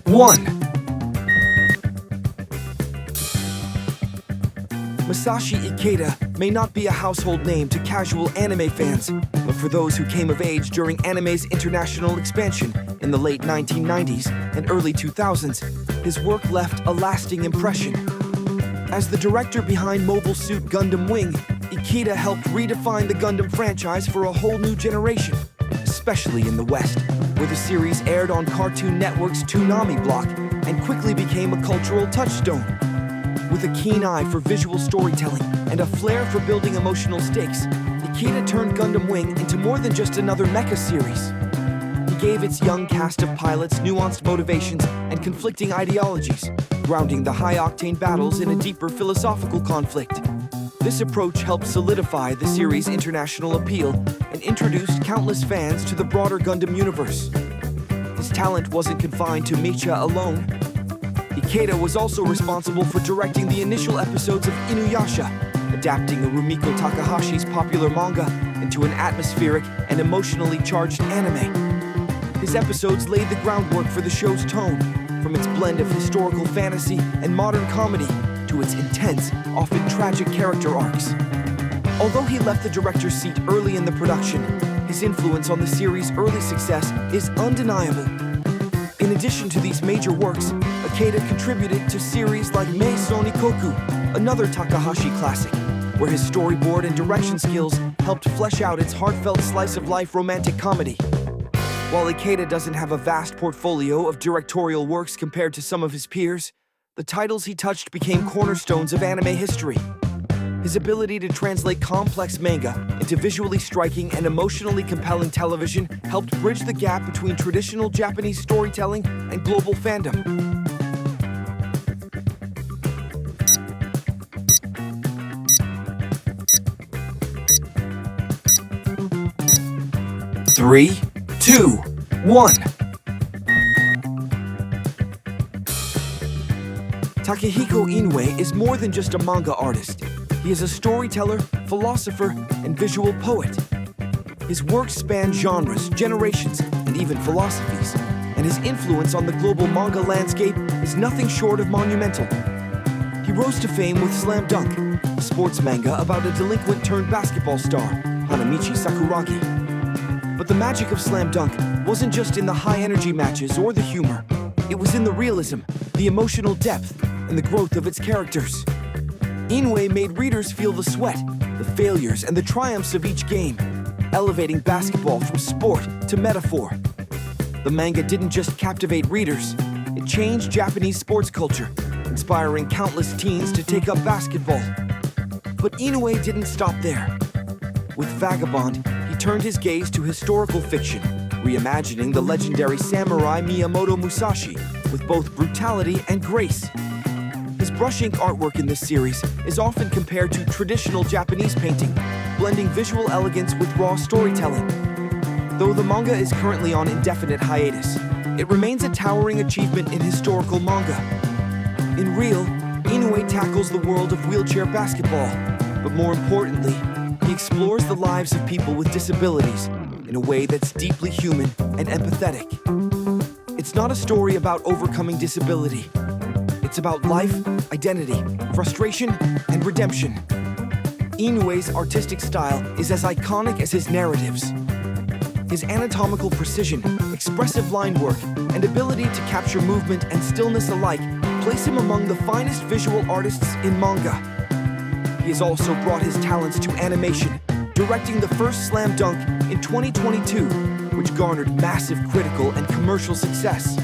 one. Masashi Ikeda may not be a household name to casual anime fans, but for those who came of age during anime's international expansion in the late 1990s and early 2000s, his work left a lasting impression. As the director behind Mobile Suit Gundam Wing, Ikeda helped redefine the Gundam franchise for a whole new generation, especially in the West, where the series aired on Cartoon Network's Toonami block and quickly became a cultural touchstone. With a keen eye for visual storytelling and a flair for building emotional stakes, Ikeda turned Gundam Wing into more than just another mecha series. He gave its young cast of pilots nuanced motivations and conflicting ideologies, grounding the high-octane battles in a deeper philosophical conflict. This approach helped solidify the series' international appeal and introduced countless fans to the broader Gundam universe. His talent wasn't confined to mecha alone. Ikeda was also responsible for directing the initial episodes of Inuyasha, adapting Rumiko Takahashi's popular manga into an atmospheric and emotionally charged anime. His episodes laid the groundwork for the show's tone, from its blend of historical fantasy and modern comedy to its intense, often tragic character arcs. Although he left the director's seat early in the production, his influence on the series' early success is undeniable. In addition to these major works, Ikeda contributed to series like Mei Soni Koku, another Takahashi classic, where his storyboard and direction skills helped flesh out its heartfelt slice-of-life romantic comedy. While Ikeda doesn't have a vast portfolio of directorial works compared to some of his peers, the titles he touched became cornerstones of anime history. His ability to translate complex manga into visually striking and emotionally compelling television helped bridge the gap between traditional Japanese storytelling and global fandom. Three, two, one. Takehiko Inoue is more than just a manga artist. He is a storyteller, philosopher, and visual poet. His works span genres, generations, and even philosophies, and his influence on the global manga landscape is nothing short of monumental. He rose to fame with Slam Dunk, a sports manga about a delinquent turned basketball star, Hanamichi Sakuragi. But the magic of Slam Dunk wasn't just in the high-energy matches or the humor. It was in the realism, the emotional depth, and the growth of its characters. Inoue made readers feel the sweat, the failures, and the triumphs of each game, elevating basketball from sport to metaphor. The manga didn't just captivate readers, it changed Japanese sports culture, inspiring countless teens to take up basketball. But Inoue didn't stop there. With Vagabond, he turned his gaze to historical fiction, reimagining the legendary samurai Miyamoto Musashi with both brutality and grace. His brush ink artwork in this series is often compared to traditional Japanese painting, blending visual elegance with raw storytelling. Though the manga is currently on indefinite hiatus, it remains a towering achievement in historical manga. In Real, Inoue tackles the world of wheelchair basketball, but more importantly, he explores the lives of people with disabilities in a way that's deeply human and empathetic. It's not a story about overcoming disability. It's about life, identity, frustration, and redemption. Inoue's artistic style is as iconic as his narratives. His anatomical precision, expressive line work, and ability to capture movement and stillness alike place him among the finest visual artists in manga. He has also brought his talents to animation, directing the first Slam Dunk in 2022, which garnered massive critical and commercial success.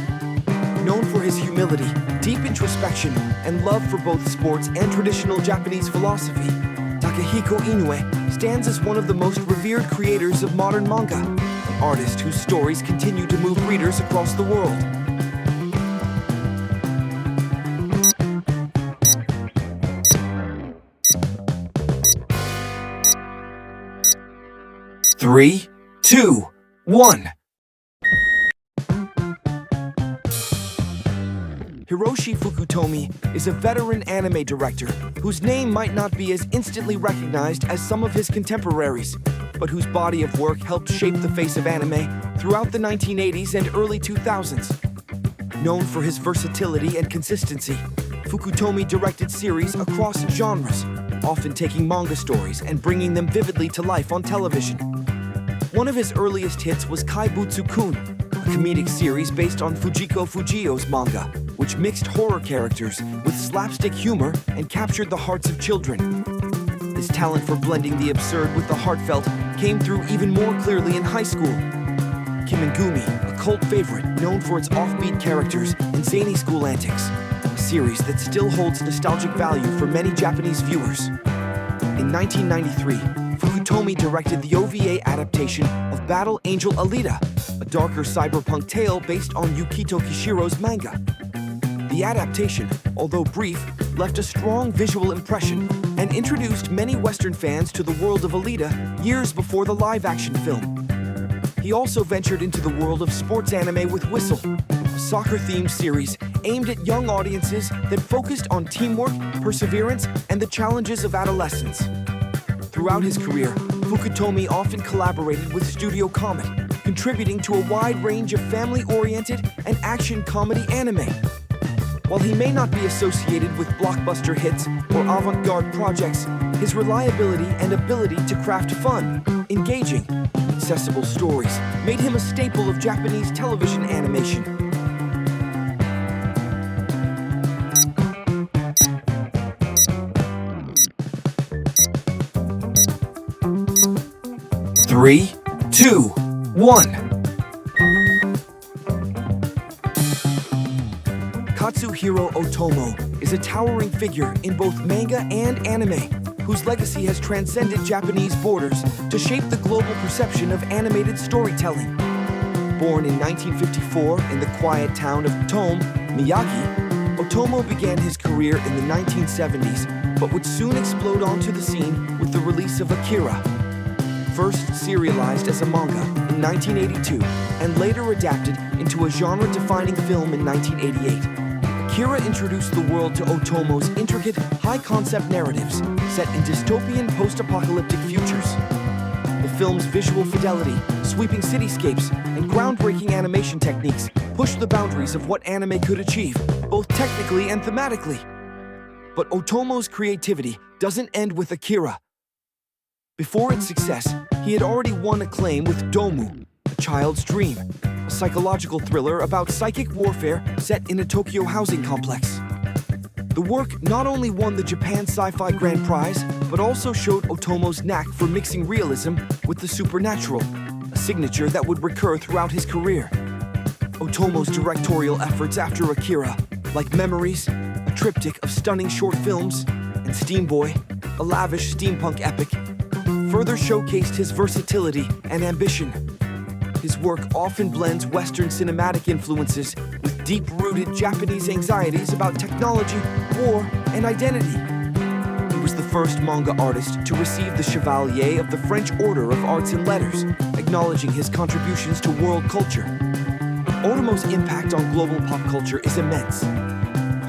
Known for his humility, deep introspection, and love for both sports and traditional Japanese philosophy, Takehiko Inoue stands as one of the most revered creators of modern manga, an artist whose stories continue to move readers across the world. Three, two, one. Hiroshi Fukutomi is a veteran anime director whose name might not be as instantly recognized as some of his contemporaries, but whose body of work helped shape the face of anime throughout the 1980s and early 2000s. Known for his versatility and consistency, Fukutomi directed series across genres, often taking manga stories and bringing them vividly to life on television. One of his earliest hits was Kaibutsu-kun, a comedic series based on Fujiko Fujio's manga, which mixed horror characters with slapstick humor and captured the hearts of children. His talent for blending the absurd with the heartfelt came through even more clearly in high school. Kimigumi, a cult favorite known for its offbeat characters and zany school antics, a series that still holds nostalgic value for many Japanese viewers. In 1993, Fukutomi directed the OVA adaptation of Battle Angel Alita, a darker cyberpunk tale based on Yukito Kishiro's manga. The adaptation, although brief, left a strong visual impression and introduced many Western fans to the world of Alita years before the live-action film. He also ventured into the world of sports anime with Whistle, a soccer-themed series aimed at young audiences that focused on teamwork, perseverance, and the challenges of adolescence. Throughout his career, Fukutomi often collaborated with Studio Comet, contributing to a wide range of family-oriented and action comedy anime. While he may not be associated with blockbuster hits or avant-garde projects, his reliability and ability to craft fun, engaging, accessible stories made him a staple of Japanese television animation. Three, two, one. Katsuhiro Otomo is a towering figure in both manga and anime, whose legacy has transcended Japanese borders to shape the global perception of animated storytelling. Born in 1954 in the quiet town of Tome, Miyagi, Otomo began his career in the 1970s, but would soon explode onto the scene with the release of Akira. First serialized as a manga in 1982 and later adapted into a genre-defining film in 1988. Akira introduced the world to Otomo's intricate, high-concept narratives set in dystopian post-apocalyptic futures. The film's visual fidelity, sweeping cityscapes, and groundbreaking animation techniques pushed the boundaries of what anime could achieve, both technically and thematically. But Otomo's creativity doesn't end with Akira. Before its success, he had already won acclaim with Domu, A Child's Dream, a psychological thriller about psychic warfare set in a Tokyo housing complex. The work not only won the Japan Sci-Fi Grand Prize, but also showed Otomo's knack for mixing realism with the supernatural, a signature that would recur throughout his career. Otomo's directorial efforts after Akira, like Memories, a triptych of stunning short films, and Steam Boy, a lavish steampunk epic, further showcased his versatility and ambition. His work often blends Western cinematic influences with deep-rooted Japanese anxieties about technology, war, and identity. He was the first manga artist to receive the Chevalier of the French Order of Arts and Letters, acknowledging his contributions to world culture. Otomo's impact on global pop culture is immense.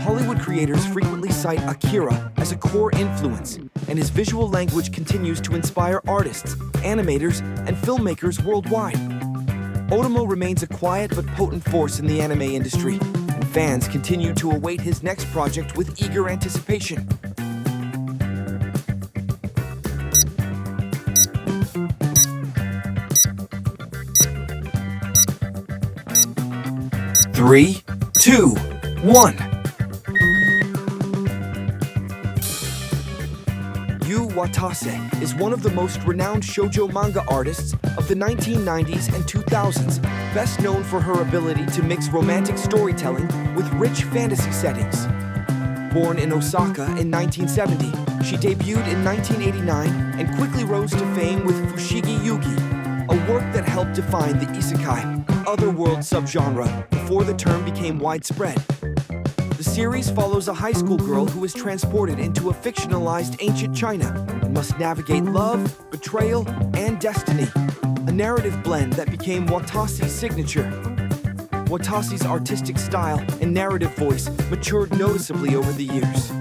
Hollywood creators frequently cite Akira as a core influence, and his visual language continues to inspire artists, animators, and filmmakers worldwide. Otomo remains a quiet but potent force in the anime industry, and fans continue to await his next project with eager anticipation. Three, two, one. Yu Watase is one of the most renowned shoujo manga artists of the 1990s and 2000s, best known for her ability to mix romantic storytelling with rich fantasy settings. Born in Osaka in 1970, she debuted in 1989 and quickly rose to fame with Fushigi Yugi, a work that helped define the isekai, otherworld subgenre, before the term became widespread. The series follows a high school girl who is transported into a fictionalized ancient China and must navigate love, betrayal, and destiny, a narrative blend that became Watase's signature. Watase's artistic style and narrative voice matured noticeably over the years.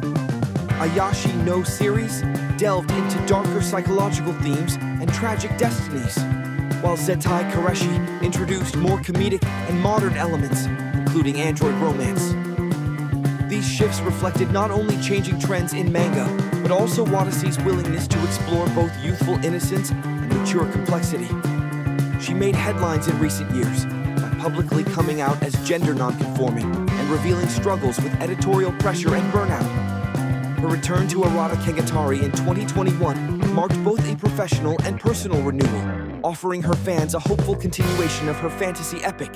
Ayashi no series delved into darker psychological themes and tragic destinies, while Zettai Koreshi introduced more comedic and modern elements, including android romance. These shifts reflected not only changing trends in manga, but also Watase's willingness to explore both youthful innocence and mature complexity. She made headlines in recent years by publicly coming out as gender nonconforming and revealing struggles with editorial pressure and burnout. Her return to Arata Kengatari in 2021 marked both a professional and personal renewal, offering her fans a hopeful continuation of her fantasy epic.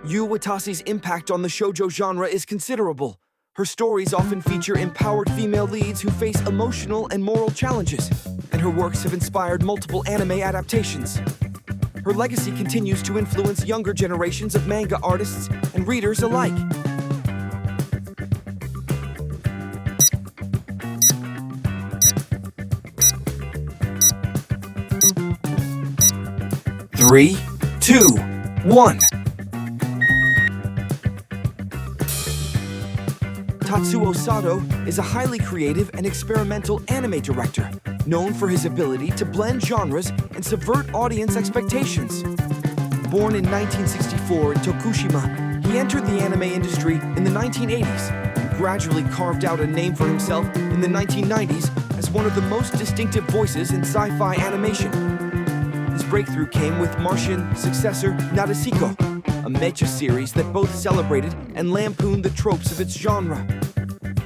Yu Watasi's impact on the shoujo genre is considerable. Her stories often feature empowered female leads who face emotional and moral challenges, and her works have inspired multiple anime adaptations. Her legacy continues to influence younger generations of manga artists and readers alike. Three, two, one. Tatsuo Sato is a highly creative and experimental anime director, known for his ability to blend genres and subvert audience expectations. Born in 1964 in Tokushima, he entered the anime industry in the 1980s and gradually carved out a name for himself in the 1990s as one of the most distinctive voices in sci-fi animation. His breakthrough came with Martian successor Nadeshiko, a mecha series that both celebrated and lampooned the tropes of its genre.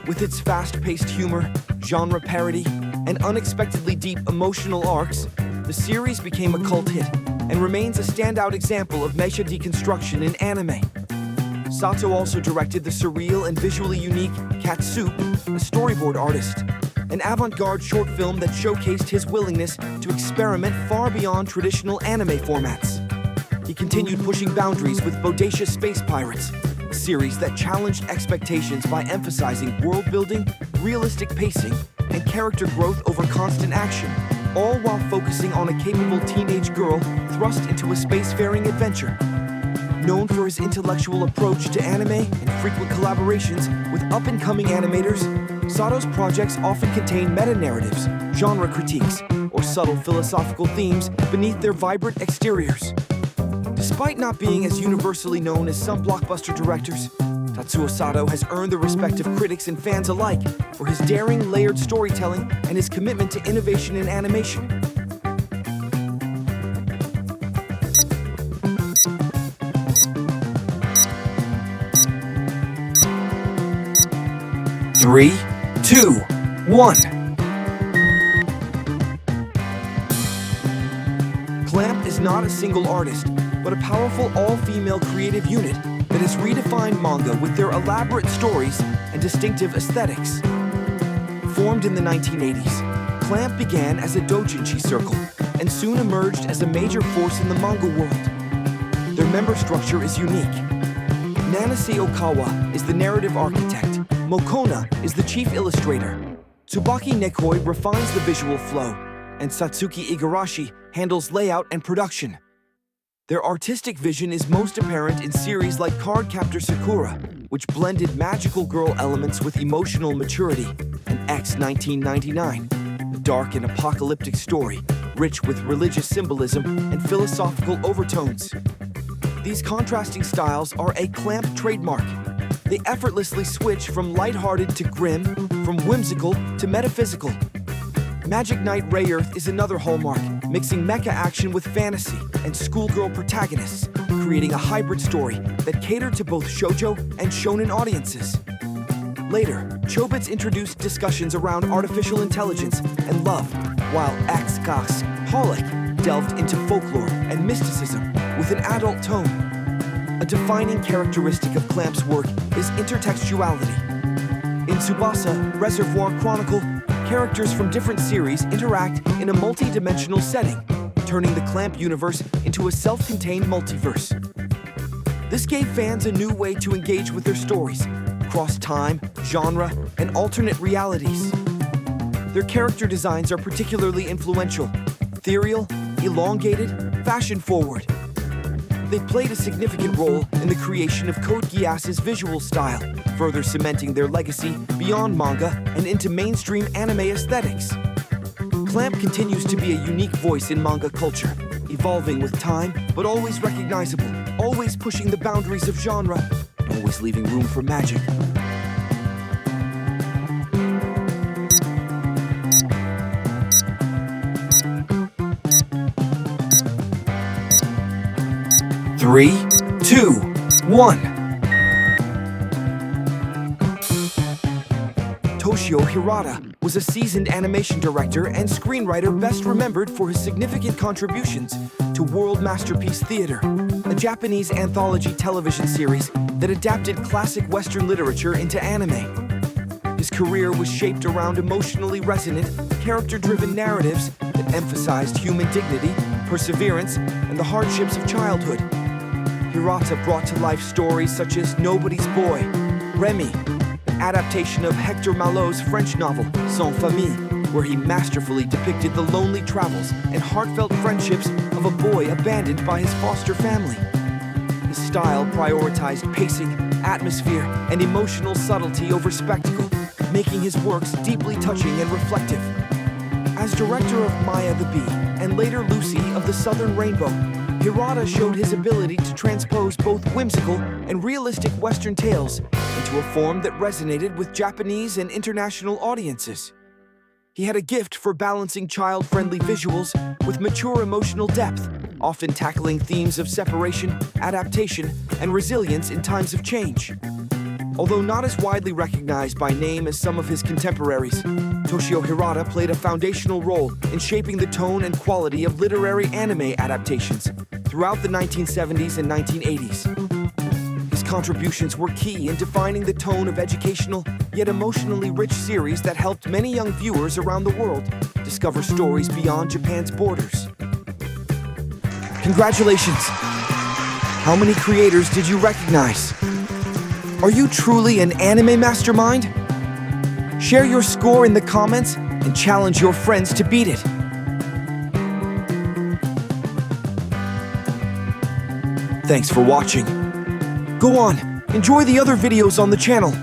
With its fast-paced humor, genre parody, and unexpectedly deep emotional arcs, the series became a cult hit and remains a standout example of mecha deconstruction in anime. Sato also directed the surreal and visually unique Cat Soup, a storyboard artist, an avant-garde short film that showcased his willingness to experiment far beyond traditional anime formats. He continued pushing boundaries with Bodacious Space Pirates, a series that challenged expectations by emphasizing world-building, realistic pacing, and character growth over constant action, all while focusing on a capable teenage girl thrust into a spacefaring adventure. Known for his intellectual approach to anime and frequent collaborations with up-and-coming animators, Sato's projects often contain meta-narratives, genre critiques, or subtle philosophical themes beneath their vibrant exteriors. Despite not being as universally known as some blockbuster directors, Tatsuo Sato has earned the respect of critics and fans alike for his daring, layered storytelling and his commitment to innovation in animation. Three, two, one. Clamp is not a single artist, but a powerful all-female creative unit that has redefined manga with their elaborate stories and distinctive aesthetics. Formed in the 1980s, Clamp began as a doujinshi circle and soon emerged as a major force in the manga world. Their member structure is unique. Nanase Okawa is the narrative architect, Mokona is the chief illustrator, Tsubaki Nekoi refines the visual flow, and Satsuki Igarashi handles layout and production. Their artistic vision is most apparent in series like Cardcaptor Sakura, which blended magical girl elements with emotional maturity, and X 1999, a dark and apocalyptic story, rich with religious symbolism and philosophical overtones. These contrasting styles are a Clamp trademark. They effortlessly switch from lighthearted to grim, from whimsical to metaphysical. Magic Knight Rayearth is another hallmark, mixing mecha action with fantasy and schoolgirl protagonists, creating a hybrid story that catered to both shoujo and shonen audiences. Later, Chobits introduced discussions around artificial intelligence and love, while X-Gas Holic delved into folklore and mysticism with an adult tone. A defining characteristic of Clamp's work is intertextuality. In Tsubasa Reservoir Chronicle, characters from different series interact in a multi-dimensional setting, turning the Clamp universe into a self-contained multiverse. This gave fans a new way to engage with their stories, across time, genre, and alternate realities. Their character designs are particularly influential, ethereal, elongated, fashion-forward. They played a significant role in the creation of Code Geass's visual style, further cementing their legacy beyond manga and into mainstream anime aesthetics. Clamp continues to be a unique voice in manga culture, evolving with time, but always recognizable, always pushing the boundaries of genre, always leaving room for magic. Three, two, one. Toshio Hirata was a seasoned animation director and screenwriter best remembered for his significant contributions to world masterpiece theater, a a Japanese anthology television series that adapted classic Western literature into anime. His career was shaped around emotionally resonant, character-driven narratives that emphasized human dignity, perseverance, and the hardships of childhood. Hirata brought to life stories such as Nobody's Boy, Remy, an adaptation of Hector Malot's French novel, Sans Famille, where he masterfully depicted the lonely travels and heartfelt friendships of a boy abandoned by his foster family. His style prioritized pacing, atmosphere, and emotional subtlety over spectacle, making his works deeply touching and reflective. As director of Maya the Bee, and later Lucy of the Southern Rainbow, Hirata showed his ability to transpose both whimsical and realistic Western tales into a form that resonated with Japanese and international audiences. He had a gift for balancing child-friendly visuals with mature emotional depth, often tackling themes of separation, adaptation, and resilience in times of change. Although not as widely recognized by name as some of his contemporaries, Toshio Hirata played a foundational role in shaping the tone and quality of literary anime adaptations throughout the 1970s and 1980s. His contributions were key in defining the tone of educational, yet emotionally rich series that helped many young viewers around the world discover stories beyond Japan's borders. Congratulations! How many creators did you recognize? Are you truly an anime mastermind? Share your score in the comments and challenge your friends to beat it. Thanks for watching. Go on, enjoy the other videos on the channel.